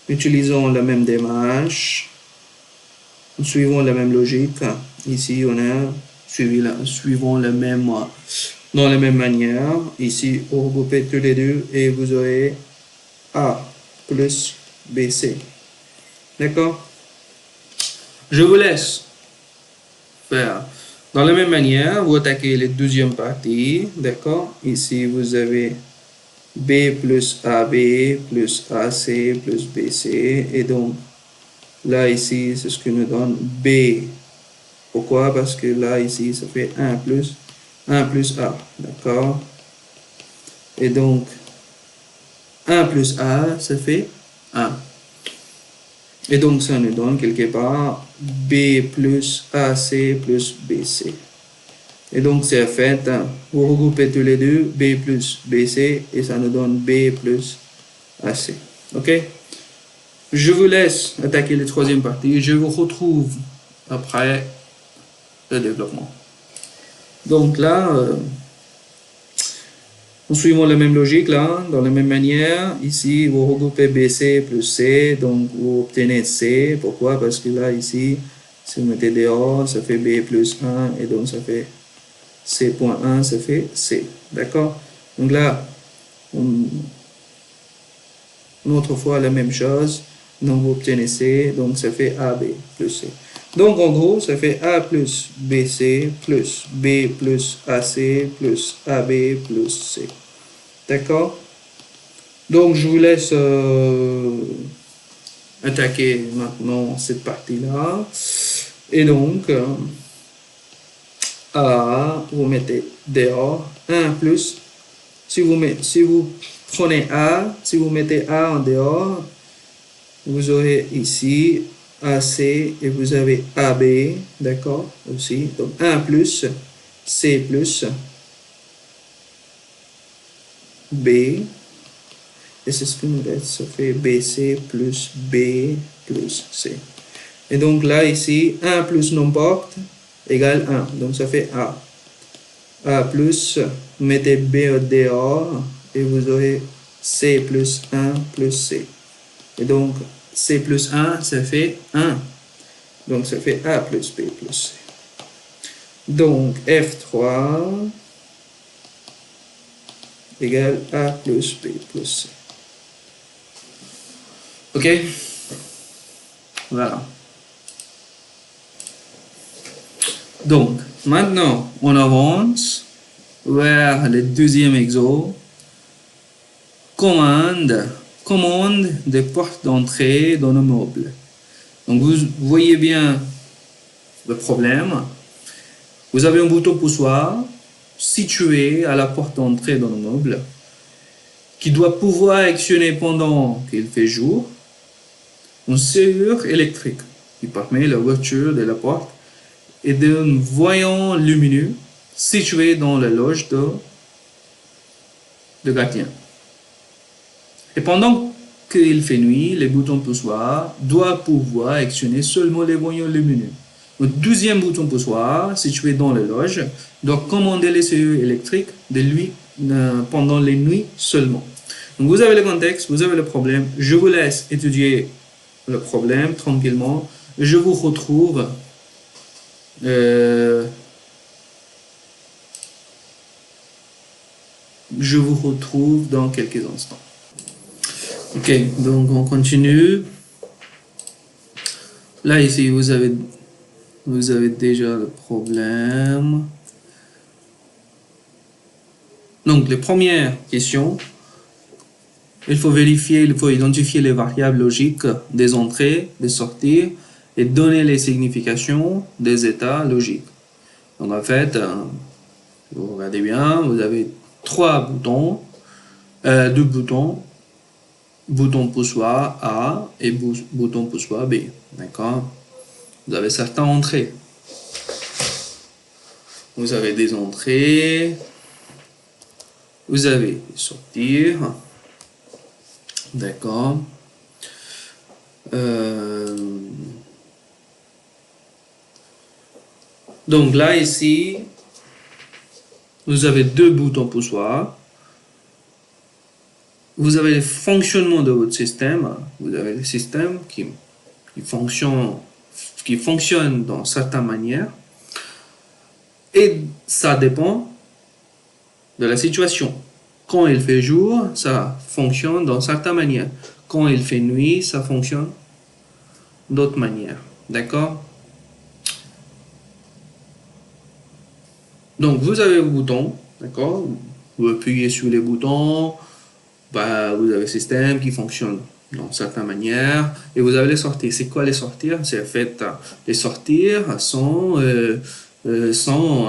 utilisons la même démarche, suivons la même logique. Ici, on a suivons la même, dans la même manière. Ici, vous regroupez tous les deux et vous aurez A plus BC. D'accord? Je vous laisse faire. Dans la même manière, vous attaquez la deuxième partie. D'accord? Ici, vous avez B plus AB plus AC plus BC. Et donc, là, ici, c'est ce que nous donne B. Pourquoi? Parce que là, ici, ça fait 1 plus A. D'accord? Et donc, 1 plus A, ça fait 1. Et donc, ça nous donne quelque part B plus AC plus BC. Et donc, c'est fait, vous regroupez tous les deux, B plus BC, et ça nous donne B plus AC. OK? Je vous laisse attaquer la troisième partie. Je vous retrouve après le développement. Donc là, nous suivons la même logique là, dans la même manière. Ici, vous regroupez BC plus C, donc vous obtenez C. Pourquoi? Parce que là, ici, si vous mettez dehors, ça fait B plus 1, et donc ça fait C.1, ça fait C. D'accord? Donc là, une autre fois la même chose. Donc vous obtenez C, donc ça fait AB plus C. Donc en gros, ça fait A plus BC plus B plus AC plus AB plus C. D'accord? Donc je vous laisse attaquer maintenant cette partie-là. Et donc, A, vous mettez dehors, 1 plus, si vous prenez A, si vous mettez A en dehors, vous aurez ici AC et vous avez AB, d'accord, aussi. Donc 1 plus, C plus, B, et c'est ce que nous laisse, ça fait BC plus B plus C. Et donc là, ici, 1 plus n'importe égale 1. Donc ça fait A. A plus, vous mettez B dehors et vous aurez C plus 1 plus C. Et donc, C plus 1, ça fait 1. Donc ça fait A plus B plus C. Donc F3 égale A plus B plus C. Ok? Voilà. Donc, maintenant, on avance vers le deuxième exo. Commande des portes d'entrée dans nos meubles. Donc, vous voyez bien le problème. Vous avez un bouton poussoir situé à la porte d'entrée dans nos meubles qui doit pouvoir actionner pendant qu'il fait jour une serrure électrique qui permet l'ouverture de la porte et d'un voyant lumineux situé dans la loge de gardien. Et pendant qu'il fait nuit, le bouton poussoir doit pouvoir actionner seulement les voyants lumineux. Le deuxième bouton poussoir, situé dans la loge, doit commander les serrures électriques de lui pendant les nuits seulement. Donc vous avez le contexte, vous avez le problème. Je vous laisse étudier le problème tranquillement. Je vous retrouve dans quelques instants. Ok, donc on continue. Là, ici, vous avez déjà le problème. Donc, les premières questions, il faut identifier les variables logiques des entrées, des sorties et donner les significations des états logiques. Donc, en fait, vous regardez bien, vous avez deux boutons, bouton poussoir A et bouton poussoir B. D'accord? Vous avez certaines entrées. Vous avez des entrées. Vous avez des sortir. D'accord. Donc là, ici, vous avez deux boutons poussoirs. Vous avez le fonctionnement de votre système. Vous avez le système qui fonctionne dans certaines manières. Et ça dépend de la situation. Quand il fait jour, ça fonctionne dans certaines manières. Quand il fait nuit, ça fonctionne d'autres manières. D'accord? Donc, vous avez le bouton. D'accord? Vous appuyez sur les boutons. Vous avez le système qui fonctionne dans certaines manières. Et vous avez les sorties. C'est quoi les sorties? C'est en fait, les sorties sont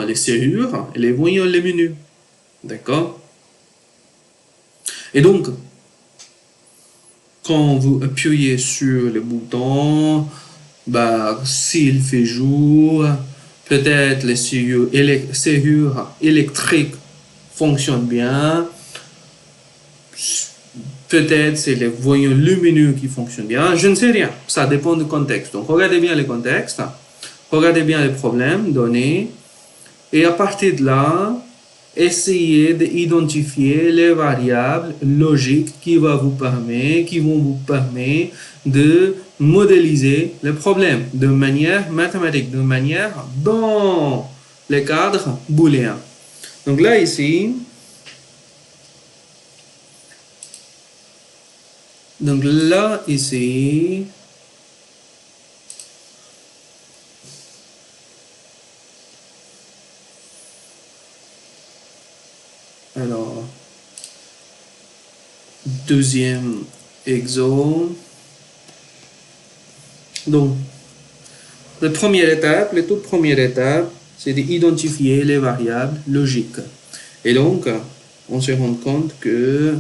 les serrures et les voyants lumineux. D'accord? Et donc, quand vous appuyez sur le bouton, s'il fait jour, peut-être les serrures électriques fonctionnent bien. Peut-être c'est les voyants lumineux qui fonctionnent bien. Je ne sais rien. Ça dépend du contexte. Donc, regardez bien le contexte. Regardez bien les problèmes donnés. Et à partir de là, essayez d'identifier les variables logiques qui vont vous permettre de modéliser le problème de manière mathématique, de manière dans le cadre booléen. Donc là, ici, Donc là, ici, alors, deuxième exemple. Donc, la toute première étape, c'est d'identifier les variables logiques. Et donc, on se rend compte que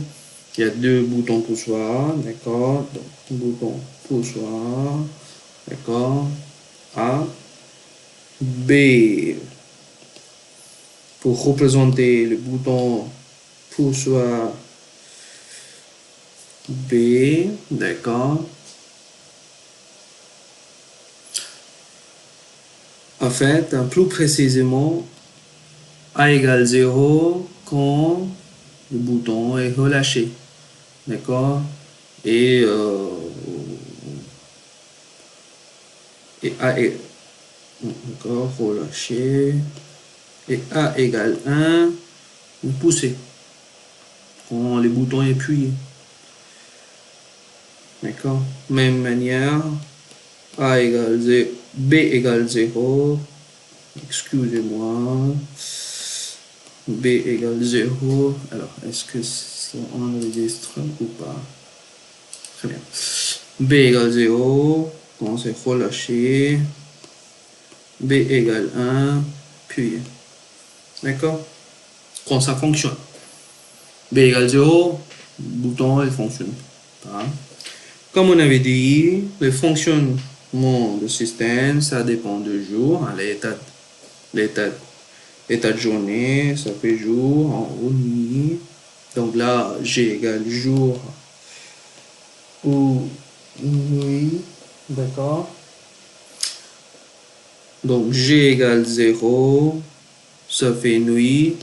il y a deux boutons poussoirs, d'accord? Donc, bouton poussoir, d'accord? A, B. Pour représenter le bouton poussoir B, d'accord? En fait, plus précisément, A égale 0 quand le bouton est relâché, d'accord? Et, euh, et A est, d'accord, relâché. Et A égale 1, vous poussez quand le bouton est appuyé. D'accord? Même manière, A égale 0, B égale 0, excusez-moi, B égale 0. Alors, est-ce que ça enregistre ou pas? Très bien. B égale 0, quand c'est relâché. B égale 1, puis. D'accord? Quand ça fonctionne. B égale 0, le bouton il fonctionne pas. Comme on avait dit, le fonctionnement du système, ça dépend du jour, l'état, l'état de journée, ça fait jour, en haut, nuit. Donc là, G égale jour ou nuit, d'accord? Donc G égale 0, ça fait nuit.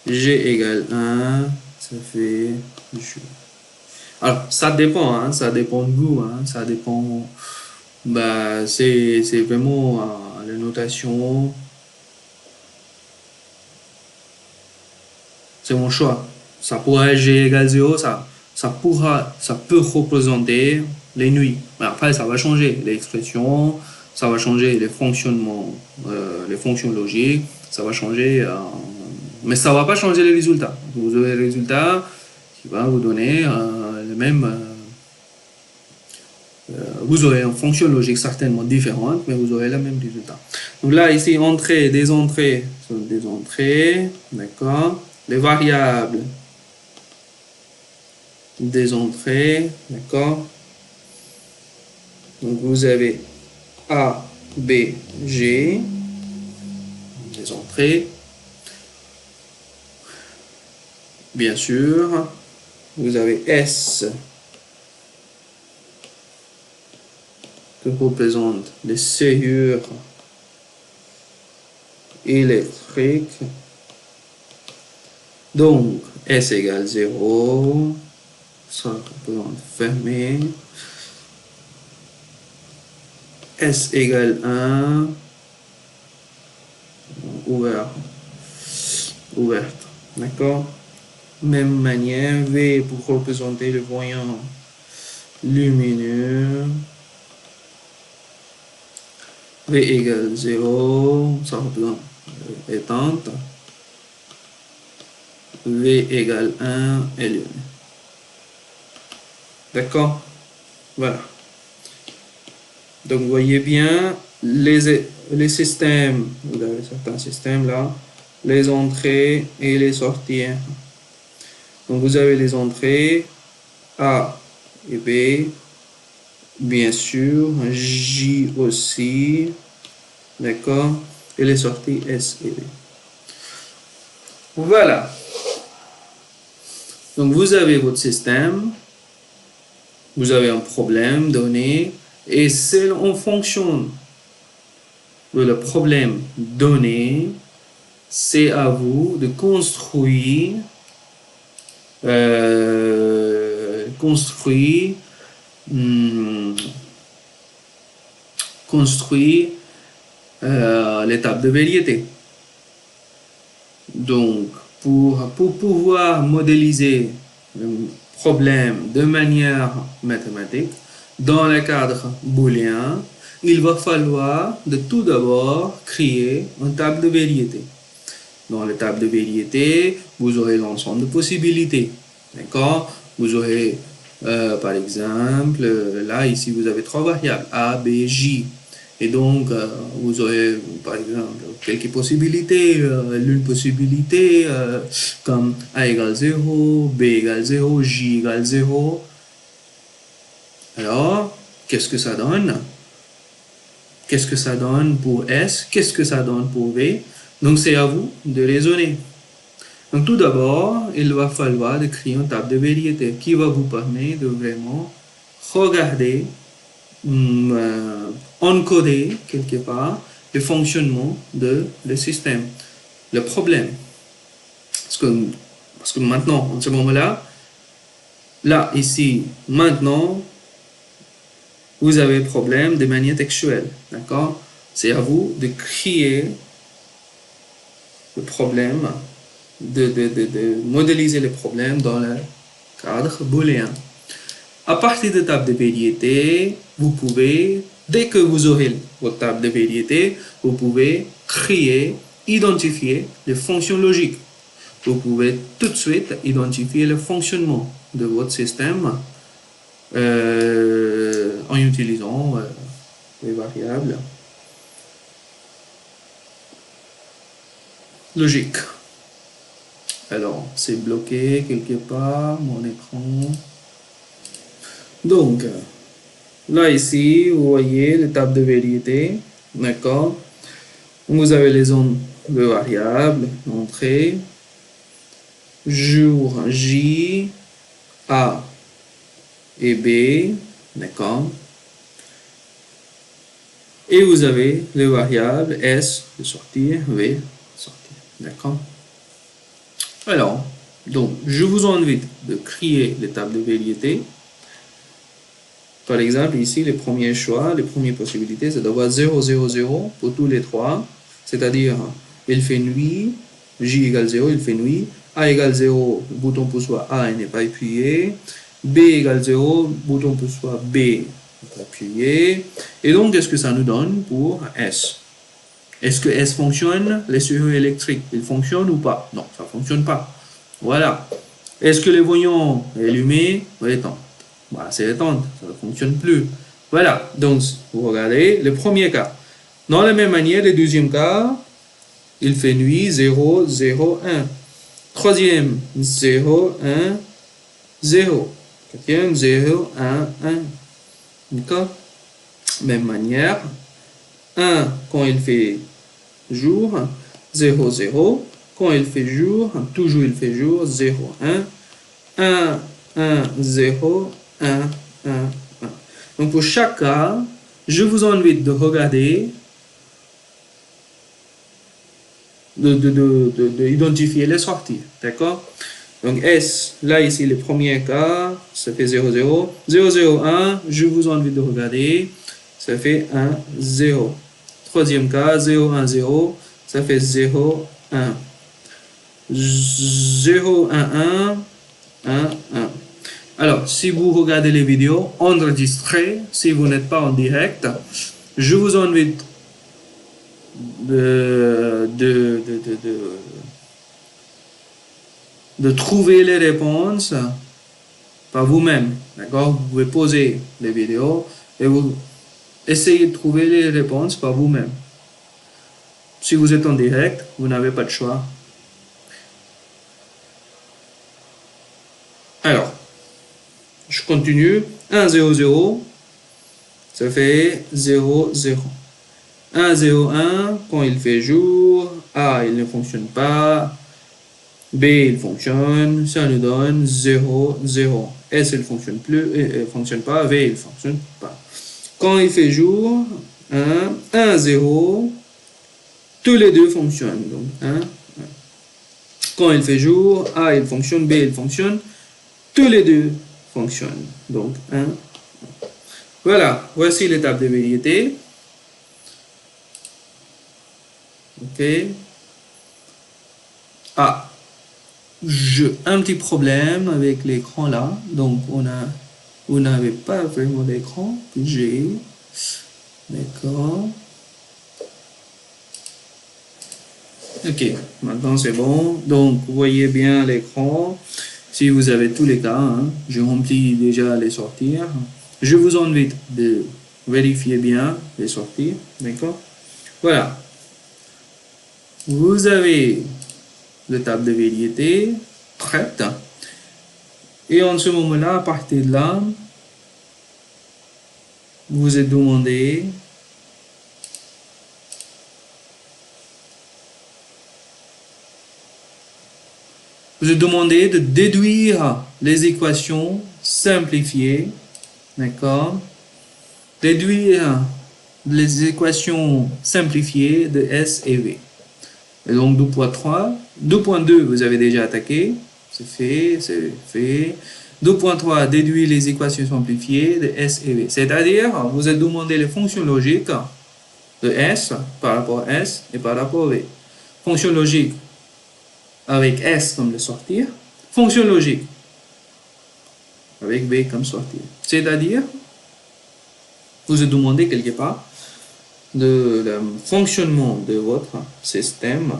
G égale 1, ça fait jour. Alors, ça dépend, hein, ça dépend de vous, hein, ça dépend. Bah, c'est vraiment la notation, c'est mon choix. Ça pourrait être G égale 0, ça peut représenter les nuits. Mais après, ça va changer l'expression, ça va changer les fonctionnements, les fonctions logiques, ça va changer, mais ça va pas changer les résultats. Vous aurez le résultat qui va vous donner le même. Vous aurez une fonction logique certainement différente, mais vous aurez le même résultat. Donc là, ici, entrée, des entrées sont des entrées, d'accord? Les variables des entrées, d'accord? Donc vous avez A, B, G, des entrées. Bien sûr, vous avez S que représente les serrures électriques. Donc, S égale 0, ça représente fermé. S égale 1, ouvert, ouverte. D'accord? Même manière, V pour représenter le voyant lumineux. V égale 0, ça représente éteinte. V égale 1, allumé. D'accord? Voilà. Donc, vous voyez bien, les systèmes, vous avez certains systèmes là, les entrées et les sorties. Donc, vous avez les entrées A et B, bien sûr, J aussi, d'accord, et les sorties S et B. Voilà. Donc, vous avez votre système, vous avez un problème donné, et c'est en fonction de le problème donné, c'est à vous de construire, construire, construire l'étape de vérité. Donc, pour pouvoir modéliser le problème de manière mathématique, dans le cadre booléen, il va falloir de tout d'abord créer une table de variété. Dans la table de variété, vous aurez l'ensemble de possibilités. D'accord? Vous aurez, par exemple, là, ici, vous avez trois variables, A, B, J. Et donc, vous aurez, par exemple, quelques possibilités. L'une possibilité, comme A égale 0, B égale 0, J égale 0. Alors, qu'est-ce que ça donne? Qu'est-ce que ça donne pour S? Qu'est-ce que ça donne pour V? Donc, c'est à vous de raisonner. Donc, tout d'abord, il va falloir créer une table de variété qui va vous permettre de vraiment regarder, encoder quelque part le fonctionnement de le système, le problème. Parce que maintenant, en ce moment-là, là, ici, maintenant, vous avez problème de manière textuelle. D'accord? C'est à vous de créer le problème, de modéliser le problème dans le cadre booléen. À partir de table de variété, vous pouvez, dès que vous aurez votre table de variété, vous pouvez créer, identifier les fonctions logiques. Vous pouvez tout de suite identifier le fonctionnement de votre système en utilisant les variables logiques. Alors, c'est bloqué quelque part, mon écran. Donc, là ici, vous voyez les tables de variété, d'accord? Vous avez les zones de variables, entrée, jour J, A et B, d'accord? Et vous avez les variables S, de sortir, V, sortir, d'accord? Alors, donc, je vous invite de créer les tables de variété. Par exemple, ici, les premiers choix, les premières possibilités, c'est d'avoir 0, 0, 0 pour tous les trois. C'est-à-dire, il fait nuit, J égale 0, il fait nuit. A égale 0, le bouton pouce A n'est pas appuyé. B égale 0, le bouton pouce B n'est pas appuyé. Et donc, qu'est-ce que ça nous donne pour S? Est-ce que S fonctionne? Les serrures électriques, ils fonctionnent ou pas? Non, ça ne fonctionne pas. Voilà. Est-ce que les voyants allumés? Éteindre. Voilà, c'est éteindre, ça ne fonctionne plus. Voilà, donc vous regardez le premier cas. Dans la même manière, le deuxième cas, il fait nuit 0, 0, 1. Troisième, 0, 1, 0. Quatrième, 0, 1, 1. D'accord? Même manière. 1 quand il fait jour, 0, 0. Quand il fait jour, toujours il fait jour, 0, 1. 1, 1, 0, 1, 1, 1. Donc pour chaque cas, je vous invite de regarder, d'identifier les sorties. D'accord? Donc S, là ici, le premier cas, ça fait 0, 0. 0, 0, 1, je vous invite de regarder, ça fait 1, 0. Troisième cas, 0, 1, 0, ça fait 0, 1. 0, 1, 1, 1, 1. Alors, si vous regardez les vidéos enregistrées, si vous n'êtes pas en direct, je vous invite de trouver les réponses par vous-même. D'accord? Vous pouvez poser les vidéos et vous essayez de trouver les réponses par vous-même. Si vous êtes en direct, vous n'avez pas de choix. Alors, je continue. 1, 0, 0, ça fait 0, 0. 1, 0, 1, quand il fait jour, A, il ne fonctionne pas. B, il fonctionne. Ça nous donne 0, 0. S, il ne fonctionne plus, fonctionne pas. V, il ne fonctionne pas. Quand il fait jour, 1, 1, 0, tous les deux fonctionnent. Donc, 1, 1. Quand il fait jour, A, il fonctionne, B, il fonctionne. Tous les deux fonctionnent. Donc, 1. Voilà, voici l'étape de variété. OK. A. un petit problème avec l'écran là. Donc, vous n'avez pas vraiment l'écran que j'ai. D'accord. Ok, maintenant c'est bon. Donc, vous voyez bien l'écran. Si vous avez tous les cas, hein, je remplis déjà les sorties. Je vous invite de vérifier bien les sorties. D'accord. Voilà. Vous avez la table de variété prête. Et en ce moment-là, à partir de là, vous êtes demandé de déduire les équations simplifiées, d'accord? Déduire les équations simplifiées de S et V. Et donc 2.3, 2.2, vous avez déjà attaqué, c'est fait, c'est fait. 2.3, déduire les équations simplifiées de S et V. C'est-à-dire, vous êtes demandé les fonctions logiques de S par rapport à S et par rapport à V. Fonction logique avec S comme le sortir, fonction logique avec V comme sortir. C'est-à-dire, vous êtes demandé quelque part de le fonctionnement de votre système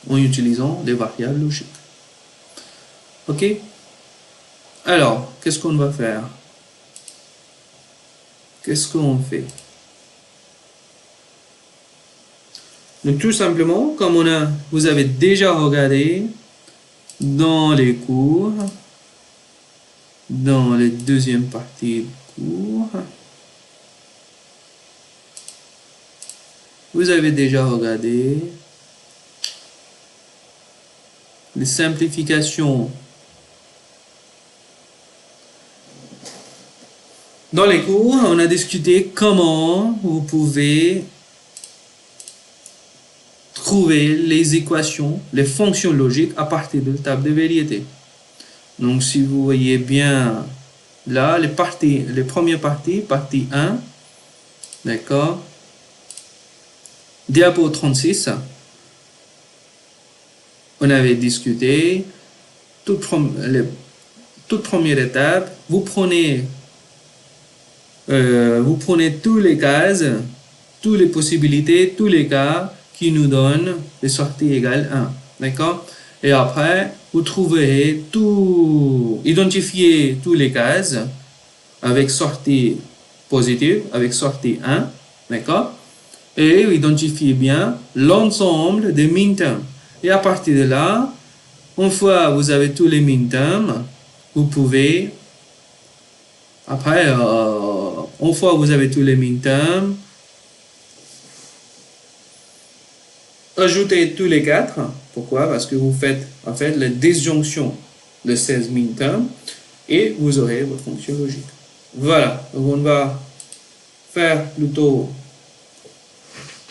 en utilisant les variables logiques. Ok? Alors, qu'est-ce qu'on va faire? Qu'est-ce qu'on fait? Donc, tout simplement, comme vous avez déjà regardé dans les cours, dans la deuxième partie du cours, vous avez déjà regardé les simplifications. Dans les cours, on a discuté comment vous pouvez trouver les équations, les fonctions logiques à partir de la table de variété. Donc, si vous voyez bien là, les premières parties, partie 1, d'accord, diapo 36, on avait discuté, toute première étape, vous prenez tous les cases, toutes les possibilités, tous les cas qui nous donnent les sorties égales 1. D'accord? Et après, vous trouverez identifier tous les cases avec sortie positive, avec sortie 1. D'accord? Et identifier bien l'ensemble des min-terms. Et à partir de là, une fois vous avez tous les min-terms, vous pouvez, après, une fois vous avez tous les min-terms, ajoutez tous les 4. Pourquoi? Parce que vous faites en fait la disjonction de 16 min-terms et vous aurez votre fonction logique. Voilà, donc on va faire plutôt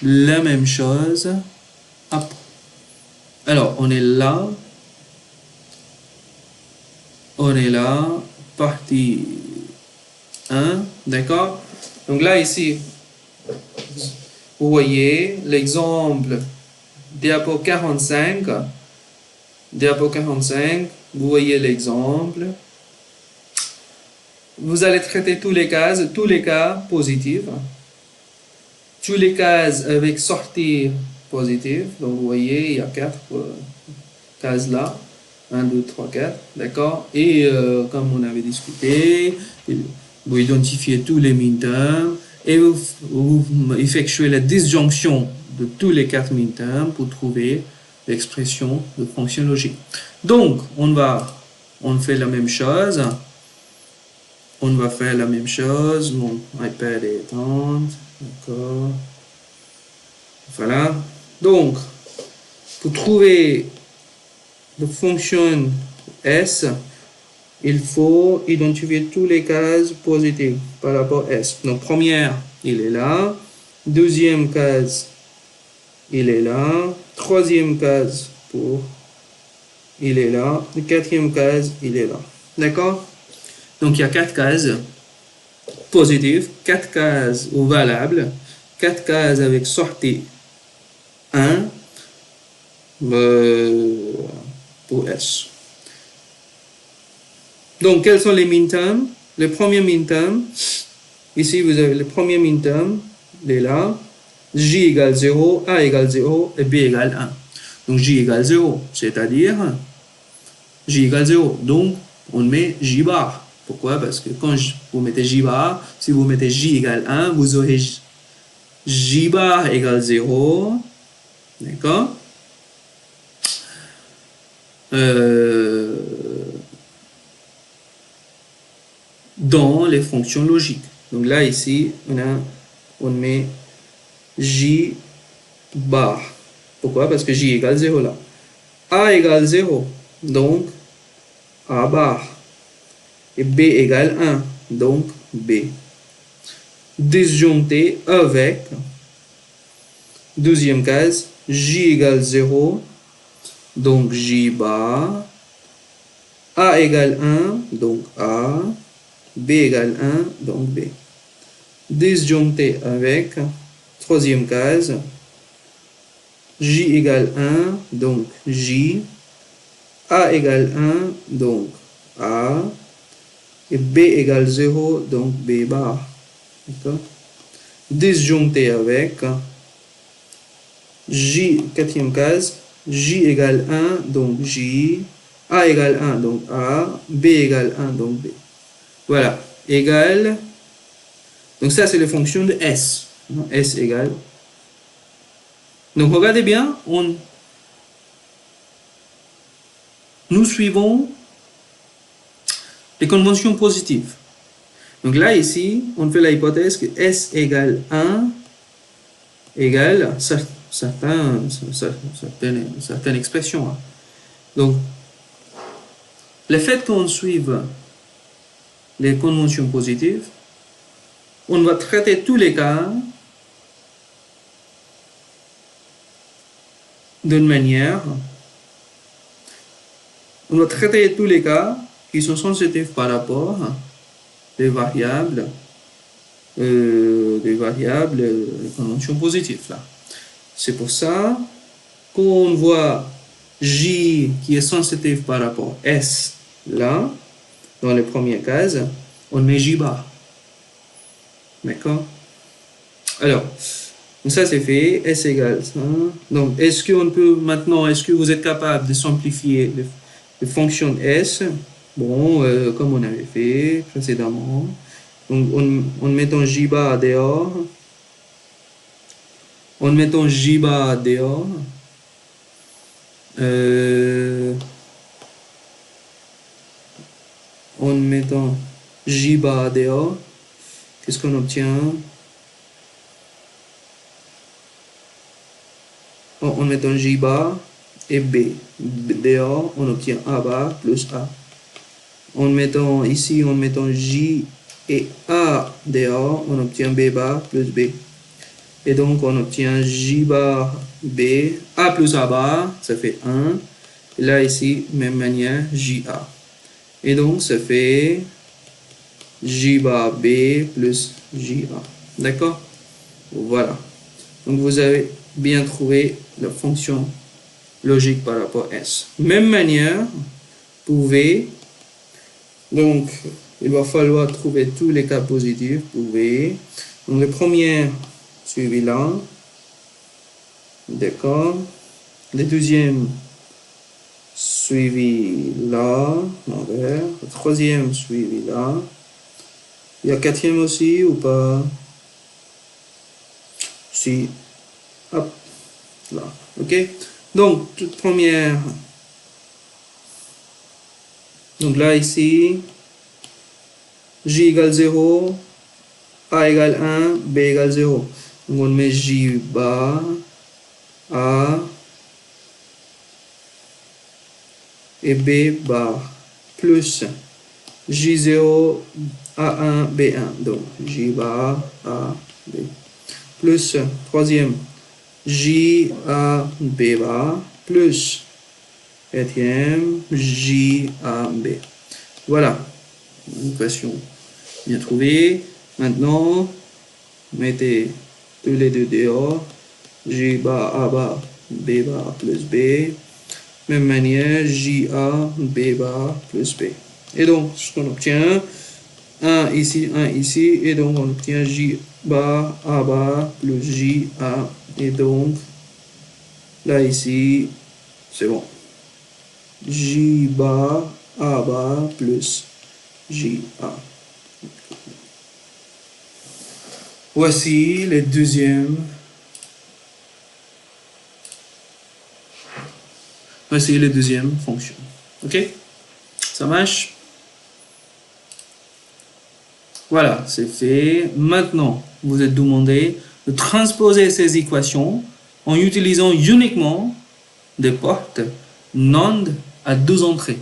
la même chose après. Alors, on est là, partie 1, d'accord? Donc là, ici, vous voyez l'exemple diapo 45, vous voyez l'exemple. Vous allez traiter tous les cas positifs, tous les cas avec sortie positive. Donc vous voyez, il y a 4 cases là. 1, 2, 3, 4, d'accord? Et comme on avait discuté, vous identifiez tous les min-terms et vous effectuez la disjonction de tous les 4 min-terms pour trouver l'expression de fonction logique. Donc, on fait la même chose. On va faire la même chose. Mon iPad est éteinte, d'accord? Voilà. Donc, pour trouver la fonction S, il faut identifier tous les cases positives par rapport à S. Donc, première, il est là. Deuxième case, il est là. Troisième case, il est là. Quatrième case, il est là. D'accord? Donc, il y a 4 cases positives, 4 cases ou valables, 4 cases avec sortie 1, euh, pour S. Donc, quels sont les min-terms? Le premier min-term, ici vous avez le premier min-term, il est là. J égale 0, A égale 0 et B égale 1. Donc J égale 0, c'est-à-dire J égale 0. Donc on met J bar. Pourquoi? Parce que quand vous mettez J bar, si vous mettez J égale 1, vous aurez J bar égale 0. D'accord? Dans les fonctions logiques. Donc là, ici, on met J bar. Pourquoi? Parce que J égale 0 là. A égale 0. Donc, A bar. Et B égale 1. Donc, B. Disjoncté avec, deuxième case, J égale 0. Donc, J bar. A égale 1. Donc, A. B égale 1. Donc, B. Disjoncté avec, troisième case, J égale 1, donc J. A égale 1, donc A. Et B égale 0, donc B bar. D'accord? Disjoncté avec J, quatrième case, J égale 1, donc J. A égale 1, donc A. B égale 1, donc B. Voilà. Égale. Donc ça, c'est les fonctions de S. S égale. Donc regardez bien, nous suivons les conventions positives. Donc là, ici, on fait l'hypothèse que S égale 1 égale certaines expressions. Donc, le fait qu'on suive les conventions positives, on va traiter tous les cas d'une manière. On va traiter tous les cas qui sont sensitifs par rapport des variables, les conventions positives là. C'est pour ça qu'on voit J qui est sensitif par rapport à S là, dans les premières cases, on met J bar. D'accord? Alors, ça c'est fait, S égale ça. Donc, est-ce qu'on peut maintenant, est-ce que vous êtes capable de simplifier les fonctions de S? Bon, comme on avait fait précédemment. Donc, en mettant J bar dehors. En mettant J bar dehors. En mettant J bar dehors. Qu'est-ce qu'on obtient? En mettant J bar et B dehors, on obtient A bar plus A. En mettant ici, en mettant J et A dehors, on obtient B bar plus B. Et donc, on obtient J bar B, A plus A bar, ça fait 1. Et là, ici, même manière, JA. Et donc, ça fait J bar B plus JA. D'accord? Voilà. Donc, vous avez bien trouvé la fonction logique par rapport à S. Même manière, vous pouvez, donc, il va falloir trouver tous les cas positifs, vous pouvez. Donc, le premier suivi là, d'accord. Le deuxième suivi là, l'envers. Le troisième suivi là. Il y a quatrième aussi ou pas? Si. Hop. Là. Ok. Donc, toute première. Donc là, ici, J égale 0, A égale 1, B égale 0. Donc on met J bar, A et B bar, plus J0, A1, B1. Donc J bar, A, B. Plus troisième, J, A, B bar, plus quatrième, J, A, B. Voilà, une équation bien trouvée. Maintenant, mettez tous les deux dehors. J bar, A bar B bar plus B. Même manière, JA, B bar plus B. Et donc, ce qu'on obtient, 1 ici, et donc on obtient J bar, A bar plus JA. Et donc, là ici, c'est bon. J bar, A bar plus JA. Voici le deuxième. Voici la deuxième fonction. OK? Ça marche? Voilà, c'est fait. Maintenant, vous êtes demandé de transposer ces équations en utilisant uniquement des portes NAND à deux entrées.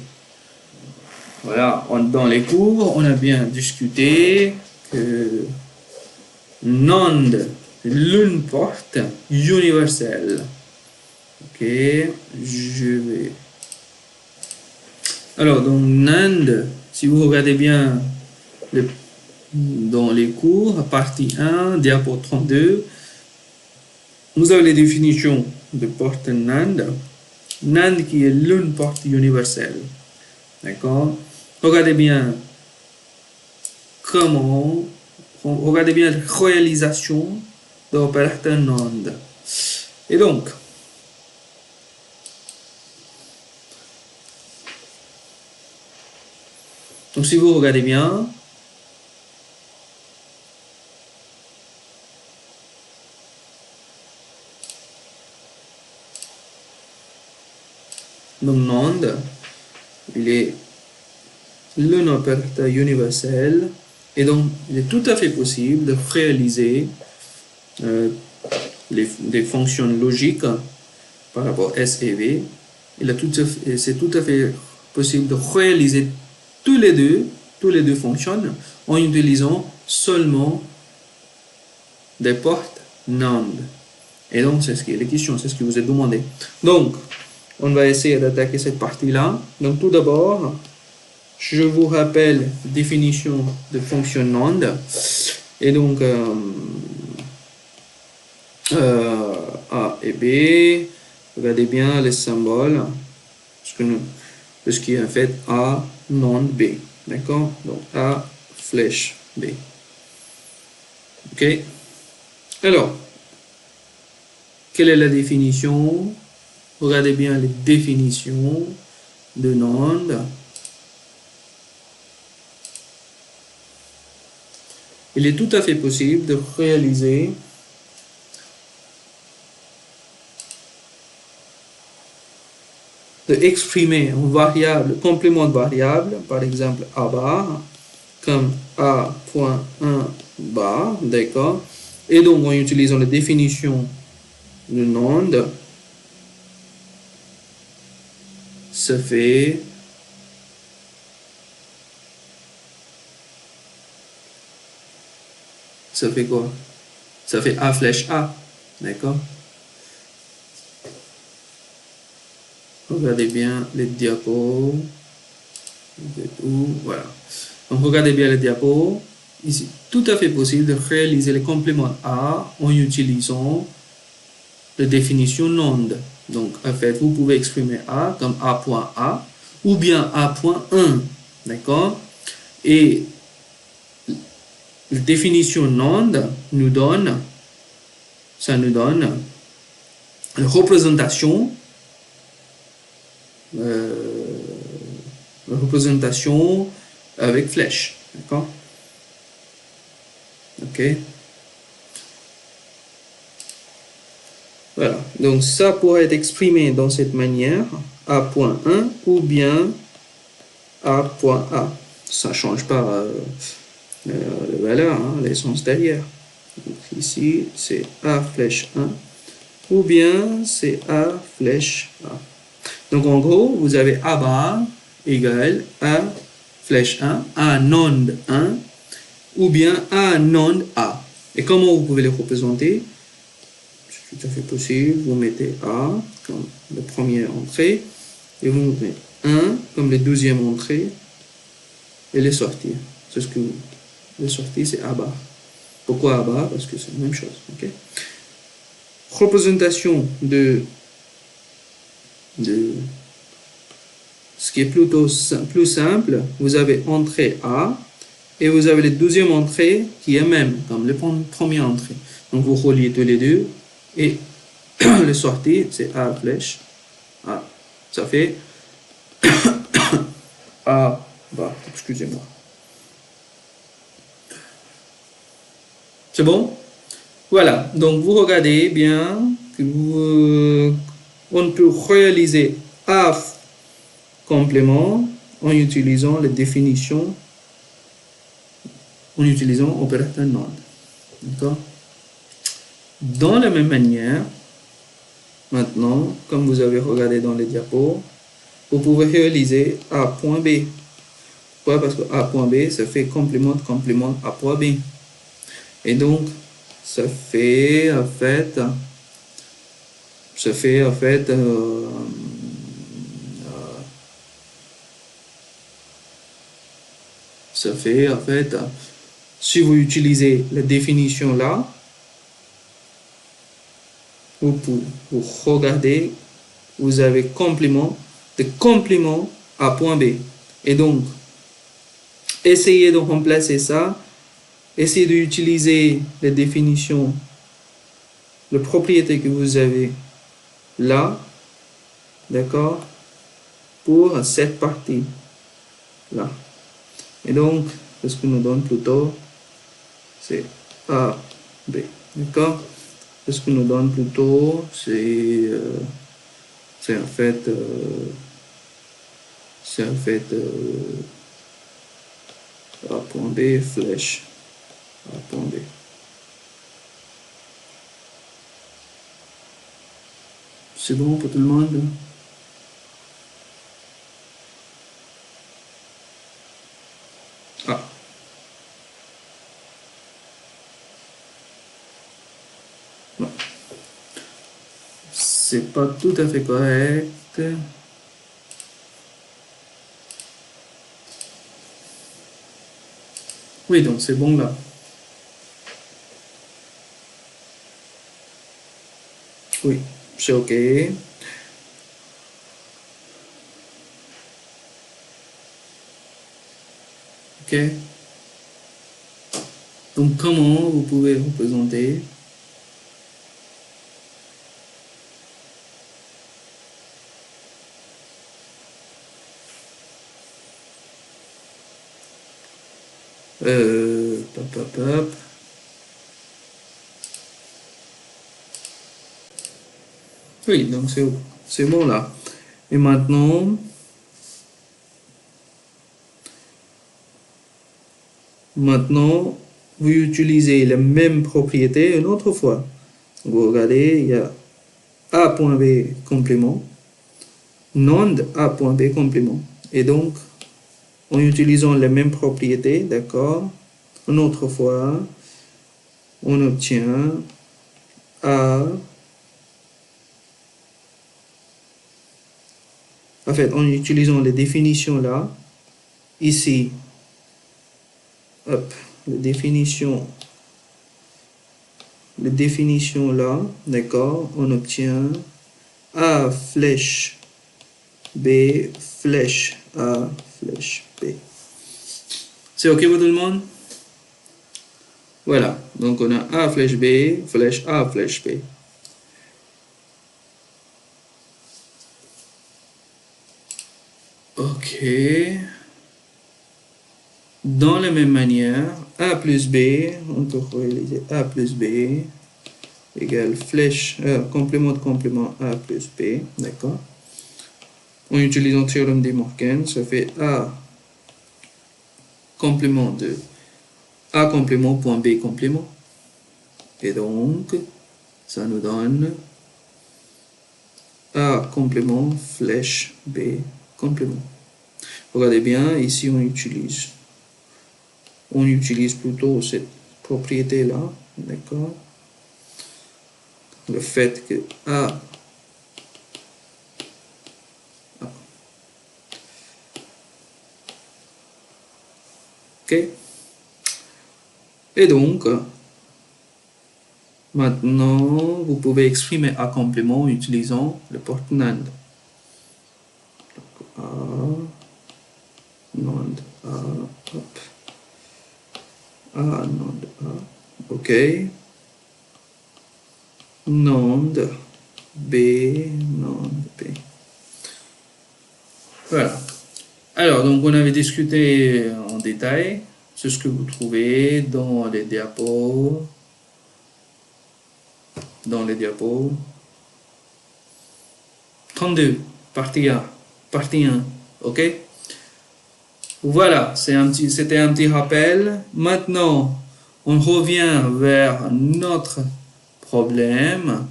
Voilà, dans les cours, on a bien discuté que NAND, l'une porte universelle. Ok, je vais. Alors, dans NAND, si vous regardez bien dans les cours, partie 1, diapo 32, nous avons les définitions de porte NAND. NAND qui est l'une porte universelle. D'accord? Regardez bien regardez bien la réalisation de l'opérateur NAND. Et donc, si vous regardez bien, donc NAND, il est l'un opérateur universel et donc il est tout à fait possible de réaliser des fonctions logiques par rapport à S et V. C'est tout à fait possible de réaliser tous les deux fonctions en utilisant seulement des portes NAND. Et donc, c'est ce qui est la question, c'est ce que vous êtes demandé. Donc, on va essayer d'attaquer cette partie-là. Donc, tout d'abord, je vous rappelle la définition de fonction NAND. Et donc, A et B, regardez bien les symboles, ce qui est en fait A NAND B. D'accord? Donc, A flèche B. Ok? Alors, quelle est la définition? Regardez bien les définitions de NAND. Il est tout à fait possible de réaliser exprimer en variable, complément de variable, par exemple A bar, comme A.1 bar, d'accord? Et donc, en utilisant la définition de NAND, ça fait quoi? Ça fait A flèche A, d'accord? Regardez bien les diapos. Voilà. Donc, regardez bien les diapos. Ici, tout à fait possible de réaliser les compléments A en utilisant la définition NAND. Donc, en fait, vous pouvez exprimer A comme A.A ou bien A.1. D'accord? Et la définition NAND nous donne la représentation avec flèche. D'accord? Ok. Voilà. Donc, ça pourrait être exprimé dans cette manière, A.1 ou bien A.A. Ça ne change pas la valeur, hein, l'essence derrière. Donc, ici, c'est A flèche 1 ou bien c'est A flèche A. Donc, en gros, vous avez A bar égale A flèche 1, A NAND 1, ou bien A NAND A. Et comment vous pouvez les représenter? C'est tout à fait possible. Vous mettez A comme la première entrée, et vous mettez 1 comme la deuxième entrée, et les sorties. C'est ce que les sorties, c'est A bar. Pourquoi A bar? Parce que c'est la même chose. Okay? Représentation de de ce qui est plutôt plus simple, vous avez entrée A et vous avez la deuxième entrée qui est même, comme la première entrée. Donc vous reliez tous les deux et les sorties, c'est A flèche A. Ça fait A, bah, excusez-moi. C'est bon? Voilà, donc vous regardez bien que on peut réaliser A complément en utilisant les définitions, en utilisant opérateur NOT. D'accord? Dans la même manière, maintenant, comme vous avez regardé dans les diapos, vous pouvez réaliser A point B. Pourquoi? Parce que A point B, ça fait complément de complément A point B. Et donc, ça fait en fait, ça fait en fait, ça fait en fait, si vous utilisez la définition là, vous regardez, vous avez complément de complément à point B. Et donc, essayez de remplacer ça, essayez d'utiliser les définitions, les propriétés que vous avez là, d'accord, pour cette partie là. Et donc, ce que nous donne plutôt, c'est A, B, d'accord. Ce que nous donne plutôt, c'est en fait, A point B, flèche, A point B. C'est bon pour tout le monde? Ah. Non. C'est pas tout à fait correct. Oui, donc c'est bon là. Oui, c'est OK. OK. Donc, comment vous pouvez représenter pop, pop, pop. Oui, donc c'est bon là. Et maintenant, vous utilisez la même propriété une autre fois. Vous regardez, il y a A.B complément, non de A.B complément. Et donc, en utilisant les mêmes propriétés, d'accord, une autre fois, on obtient A. En fait, en utilisant les définitions là, ici, hop, les définitions là, d'accord, on obtient A flèche B flèche A flèche B. C'est OK pour tout le monde? Voilà, donc on a A flèche B flèche A flèche B. OK. Dans la même manière, A plus B, on peut réaliser A plus B égale flèche, complément de complément A plus B, d'accord? En utilisant le théorème de Morgan, ça fait A complément de A complément point B complément. Et donc, ça nous donne A complément flèche B complément. Regardez bien, ici on utilise plutôt cette propriété-là, d'accord? Le fait que A, ok? Et donc, maintenant, vous pouvez exprimer A complément en utilisant le porte NAND. A, hop. A, nonde A. OK. Nonde B, nonde B. Voilà. Alors, donc, on avait discuté en détail. C'est ce que vous trouvez dans les diapos. Dans les diapos. 32, partie A. Partie 1. OK? Voilà, c'était un petit rappel. Maintenant, on revient vers notre problème.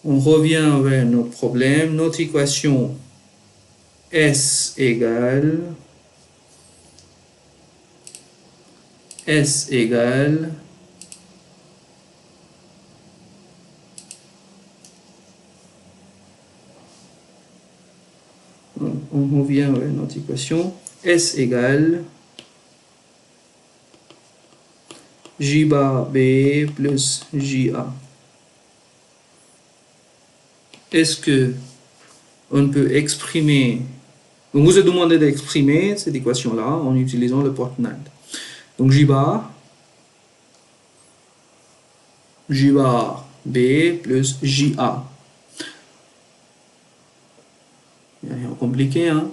On revient vers notre problème. Notre équation S égale on revient vers notre équation S égale J bar B plus JA. Est-ce que on peut exprimer, on vous a demandé d'exprimer cette équation-là en utilisant le porte NAND. Donc J bar B plus JA. Il n'y a rien de compliqué, hein?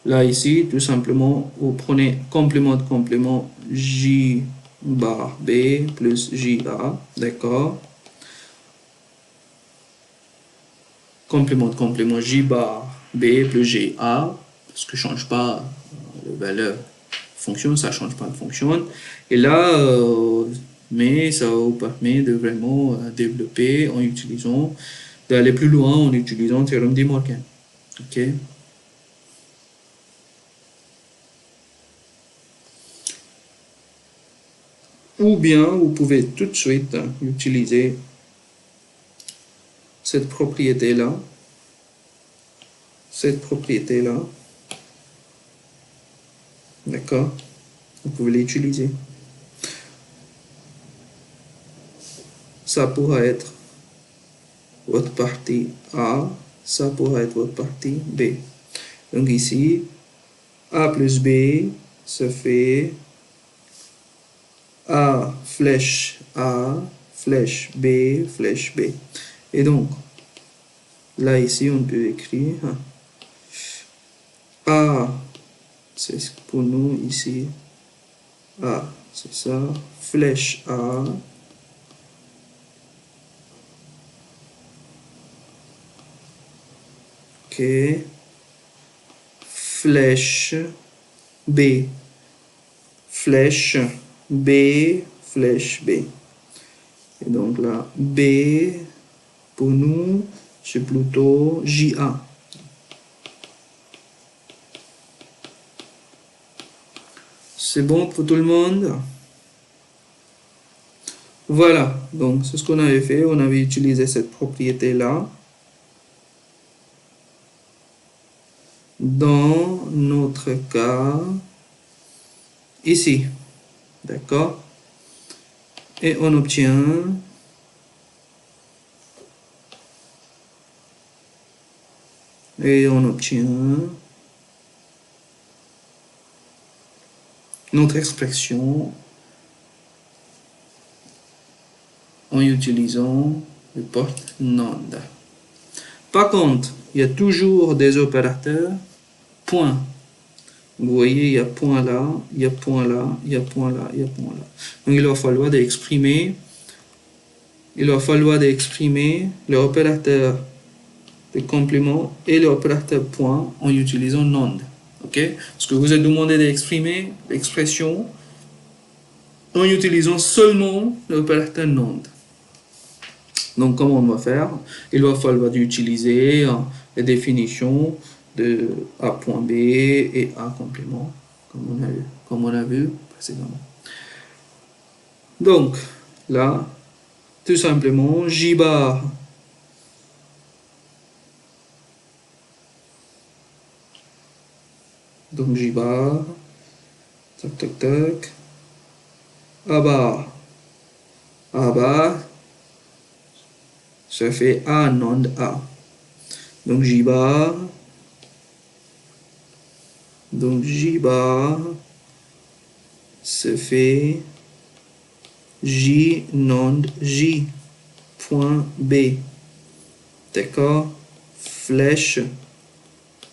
Là, ici, tout simplement, vous prenez complément de complément J bar B plus JA, d'accord? Complément de complément J bar B plus JA, parce que change pas la valeur fonction, ça change pas de fonction. Et là, mais ça vous permet de vraiment développer en utilisant, d'aller plus loin en utilisant le théorème de Morgan. Ok? Ou bien vous pouvez tout de suite utiliser cette propriété-là. D'accord? Vous pouvez l'utiliser. Ça pourra être votre partie A, ça pourra être votre partie B. Donc ici, A plus B, ça fait A, flèche B, flèche B. Et donc, là ici, on peut écrire A, c'est pour nous ici, A, c'est ça, flèche A, ok, flèche B, flèche B, flèche B. Et donc là, B, pour nous, c'est plutôt JA. C'est bon pour tout le monde? Voilà, donc c'est ce qu'on avait fait. On avait utilisé cette propriété-là dans notre cas ici. D'accord? Et on obtient notre expression en utilisant le porte NAND. Par contre, il y a toujours des opérateurs point. Vous voyez, il y a point là, il y a point là, il y a point là, il y a point là. Donc il va falloir d'exprimer l'opérateur de complément et l'opérateur point en utilisant NAND. Ok? Parce que vous êtes demandé d'exprimer l'expression en utilisant seulement l'opérateur NAND. Donc, comment on va faire? Il va falloir utiliser les définitions de A point B et A complément, comme on a vu précédemment. Donc, là, tout simplement, J bar donc J bar, tac tac tac, A bar, ça fait A NAND A. Donc J bar Donc J bar se fait J non J point B. D'accord? Flèche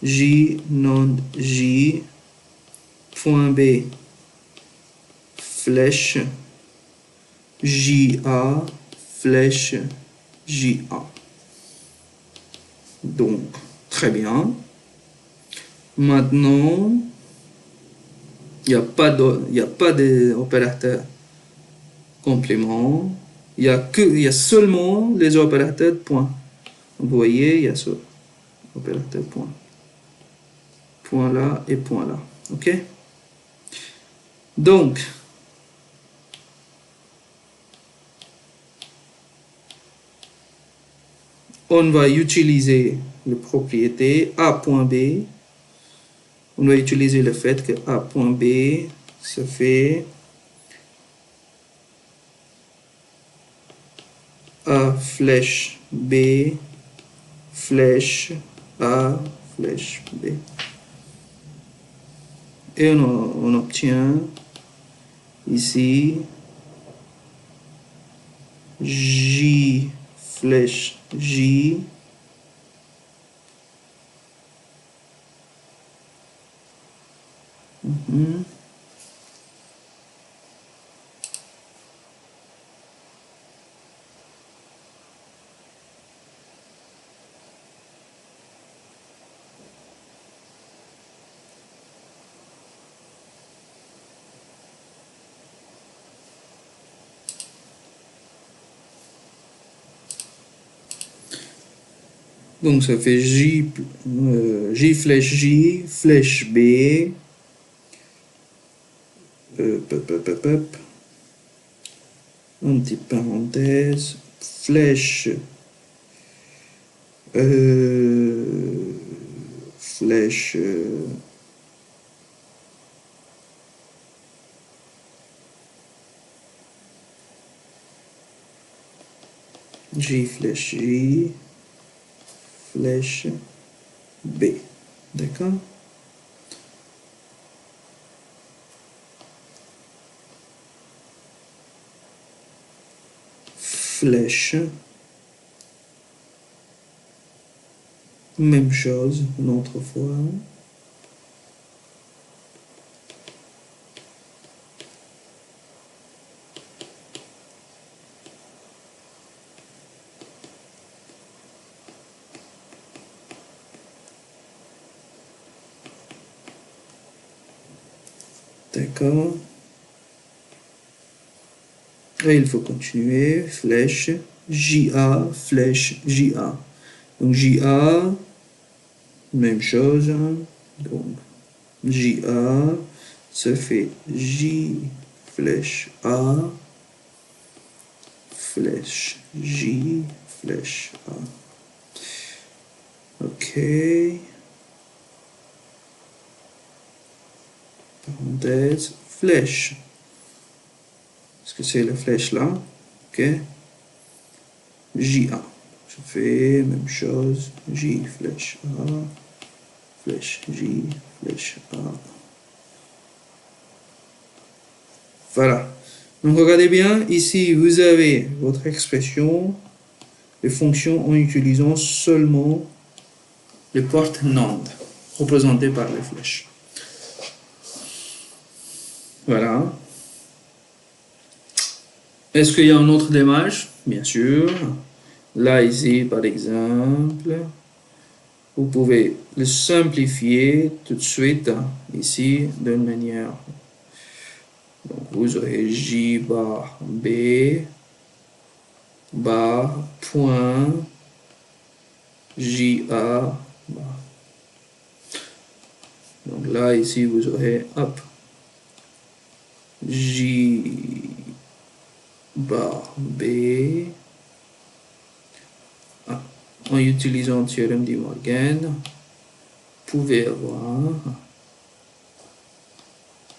J non J point B. Flèche JA, flèche JA. Donc, très bien. Maintenant, il n'y a pas d'opérateur complément. Il y a seulement les opérateurs de point. Vous voyez, il y a ce opérateur point. Point là et point là. OK? Donc, on va utiliser la propriété A.B. On va utiliser le fait que A.B se fait A flèche B flèche A flèche B. Et on obtient ici J flèche J donc ça fait J flèche B entre parenthèses flèche flèche J flèche J flèche B. D'accord? Flèche. Même chose une autre fois. D'accord. Et il faut continuer. Flèche JA, flèche JA. Donc JA, même chose. Donc JA se fait J flèche A, flèche J, flèche A. OK. Parenthèse, flèche. Est-ce que c'est la flèche là? OK. JA. Je fais même chose. J flèche A, flèche J, flèche A. Voilà. Donc regardez bien, ici vous avez votre expression, les fonctions en utilisant seulement les portes NAND, représentées par les flèches. Voilà. Est-ce qu'il y a une autre démarche? Bien sûr. Là, ici, par exemple, vous pouvez le simplifier tout de suite, ici, d'une manière. Donc, vous aurez J bar B bar point JA bar. Donc là, ici, vous aurez, hop, J bar B en utilisant le théorème de Morgan, vous pouvez avoir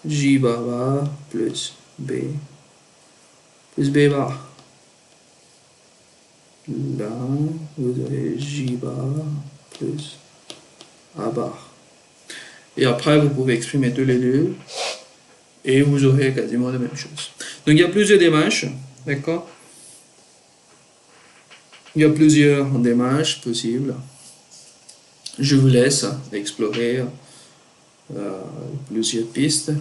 J bar plus B bar. Là, vous avez J bar plus A bar. Et après, vous pouvez exprimer tous les deux et vous aurez quasiment la même chose. Donc, il y a plusieurs démarches, d'accord? Il y a plusieurs démarches possibles. Je vous laisse explorer plusieurs pistes.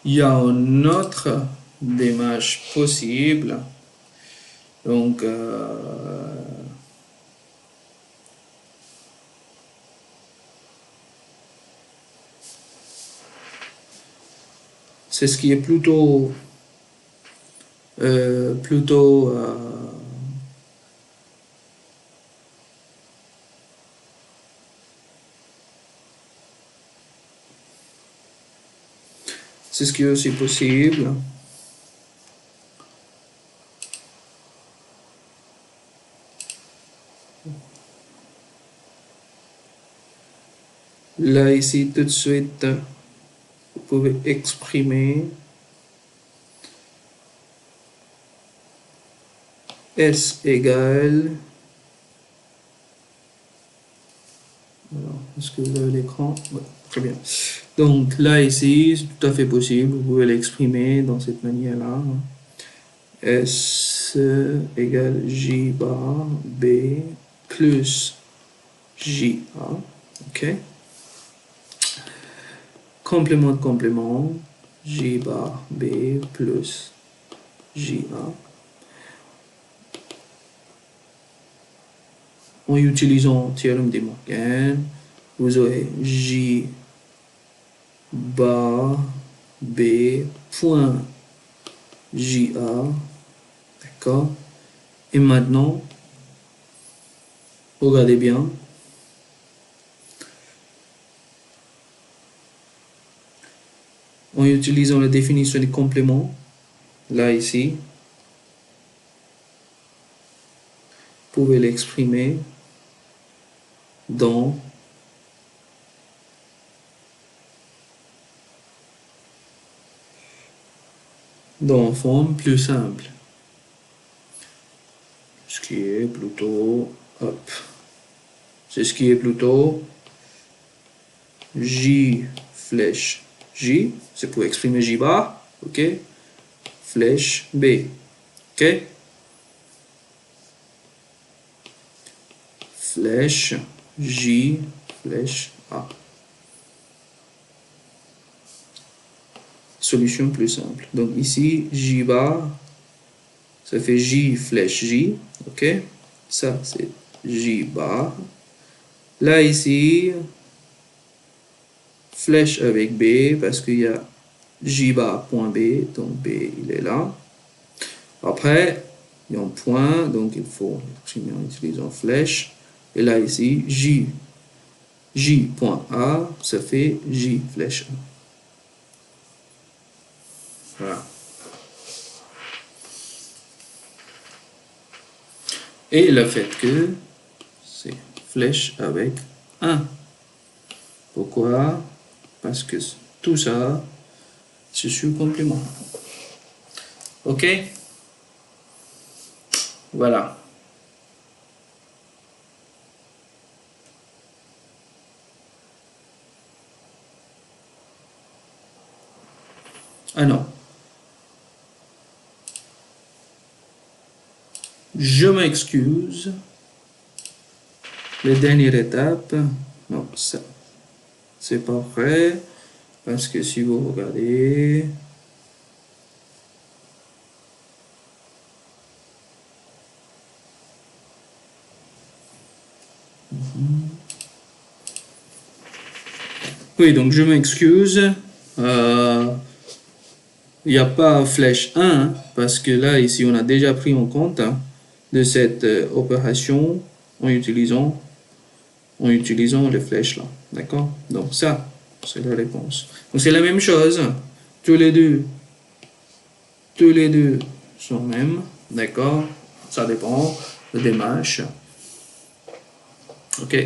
Il y a une autre démarche possible. Donc, c'est ce qui est plutôt c'est ce qui est aussi possible. Là, ici, tout de suite, vous pouvez exprimer S égale... Alors, est-ce que vous avez l'écran? Ouais, très bien. Donc là, ici, c'est tout à fait possible. Vous pouvez l'exprimer dans cette manière-là. S égale J bar B plus JA. OK? Complément de complément. J bar B plus JA. En utilisant théorème de Morgan, vous aurez J bar B point JA. D'accord? Et maintenant, regardez bien. En utilisant la définition des compléments, là ici, vous pouvez l'exprimer dans une forme plus simple. Ce qui est plutôt, hop, c'est ce qui est plutôt J flèche J, c'est pour exprimer J bar, ok, flèche B, ok, flèche J, flèche A. Solution plus simple. Donc ici, J bar, ça fait J flèche J, ok, ça c'est J bar. Là ici, flèche avec B, parce qu'il y a J bar point B, donc B il est là. Après, il y a un point, donc il faut exprimer en utilisant flèche. Et là ici, J point A, ça fait J flèche A. Voilà. Et le fait que c'est flèche avec 1. Pourquoi? Parce que tout ça, c'est sur complément. Ok? Voilà. Ah non. Je m'excuse. La dernière étape, non, ça, c'est pas vrai. Parce que si vous regardez, oui, donc je m'excuse. Il n'y a pas flèche 1, parce que là, ici, on a déjà pris en compte de cette opération en utilisant les flèches là. D'accord? Donc ça, c'est la réponse. Donc c'est la même chose. Tous les deux sont mêmes. D'accord? Ça dépend de démarche. Ok.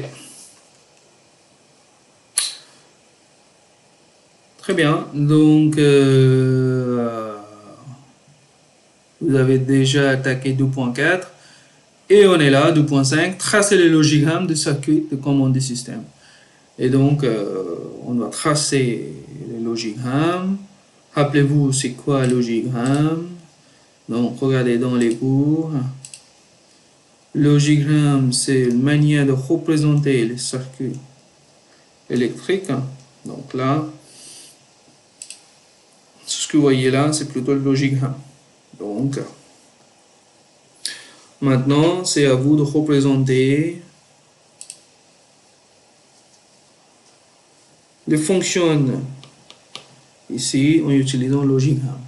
Très bien. Donc, vous avez déjà attaqué 2.4. Et on est là, 2.5. Tracer les logigrammes de circuit de commande du système. Et donc, on va tracer le logigramme. Rappelez-vous, c'est quoi un logigramme? Donc, regardez dans les cours. Logigramme, c'est une manière de représenter les circuits électriques. Donc là, ce que vous voyez là, c'est plutôt le logigramme. Donc, maintenant, c'est à vous de représenter les fonctions ici en utilisant le logigramme.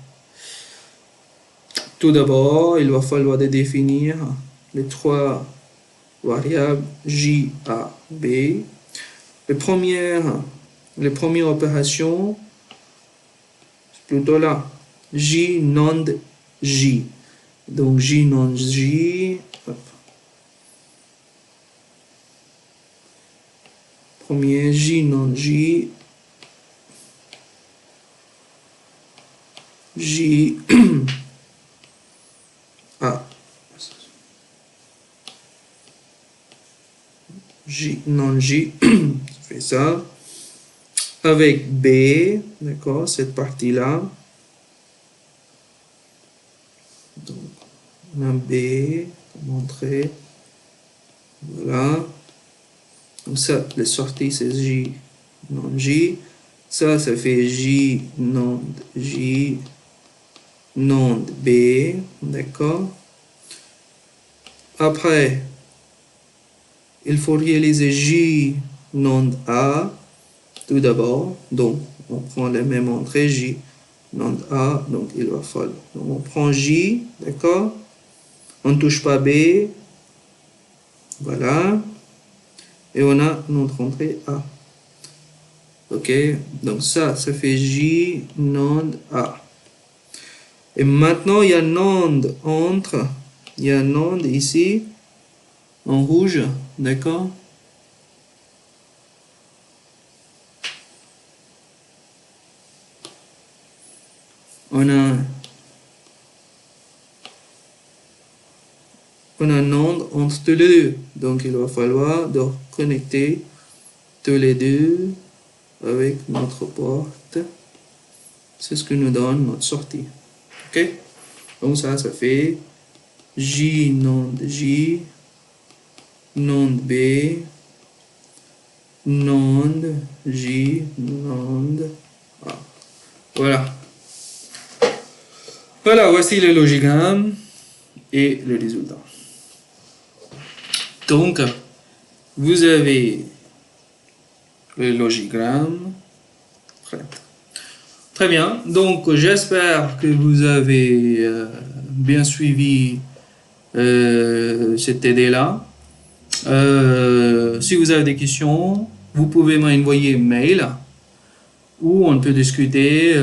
Tout d'abord, il va falloir définir les trois variables J, A, B. Les premières opérations, c'est plutôt là. J non J. Donc J non J. Hop. Premier J non J. J A. J non J. Je fais ça. Avec B, d'accord, cette partie-là. Donc, on a B, pour montrer. Voilà. Donc ça, les sorties, c'est J non J. Ça fait J non J non B, d'accord. Après, il faut réaliser J non A tout d'abord. Donc, on prend les mêmes entrées, J non A, donc il va falloir. Donc, on prend J, d'accord. On ne touche pas B. Voilà. Et on a notre entrée A. Ok, donc ça fait J non A. Et maintenant, il y a NAND entre. Il y a NAND ici, en rouge, d'accord? On a NAND entre tous les deux. Donc, il va falloir de connecter tous les deux avec notre porte. C'est ce que nous donne notre sortie. Ok? Donc, ça fait J NAND J, NAND B, NAND J, NAND A. Voilà. Voilà, voici le logigramme et le résultat. Donc, vous avez le logigramme. Très bien. Donc, j'espère que vous avez bien suivi cette TD-là. Si vous avez des questions, vous pouvez m'envoyer un mail ou on peut discuter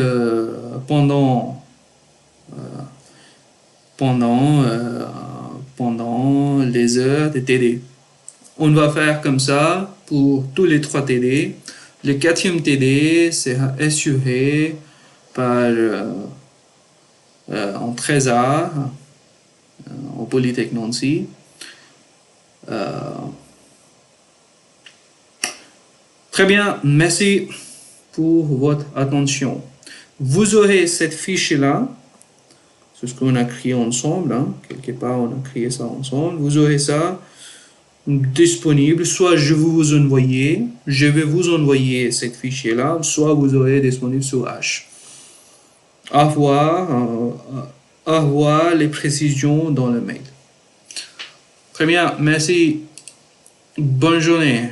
pendant les heures de TD. On va faire comme ça pour tous les 3 TD. Le 4e TD sera assuré par en Trésor, en Polytech Nancy. Très bien, merci pour votre attention. Vous aurez cette fiche-là, c'est ce qu'on a créé ensemble, hein. Quelque part on a créé ça ensemble. Vous aurez ça disponible, soit je vais vous envoyer cette fichier-là, soit vous aurez disponible sur H. Au revoir les précisions dans le mail. Très bien, merci. Bonne journée.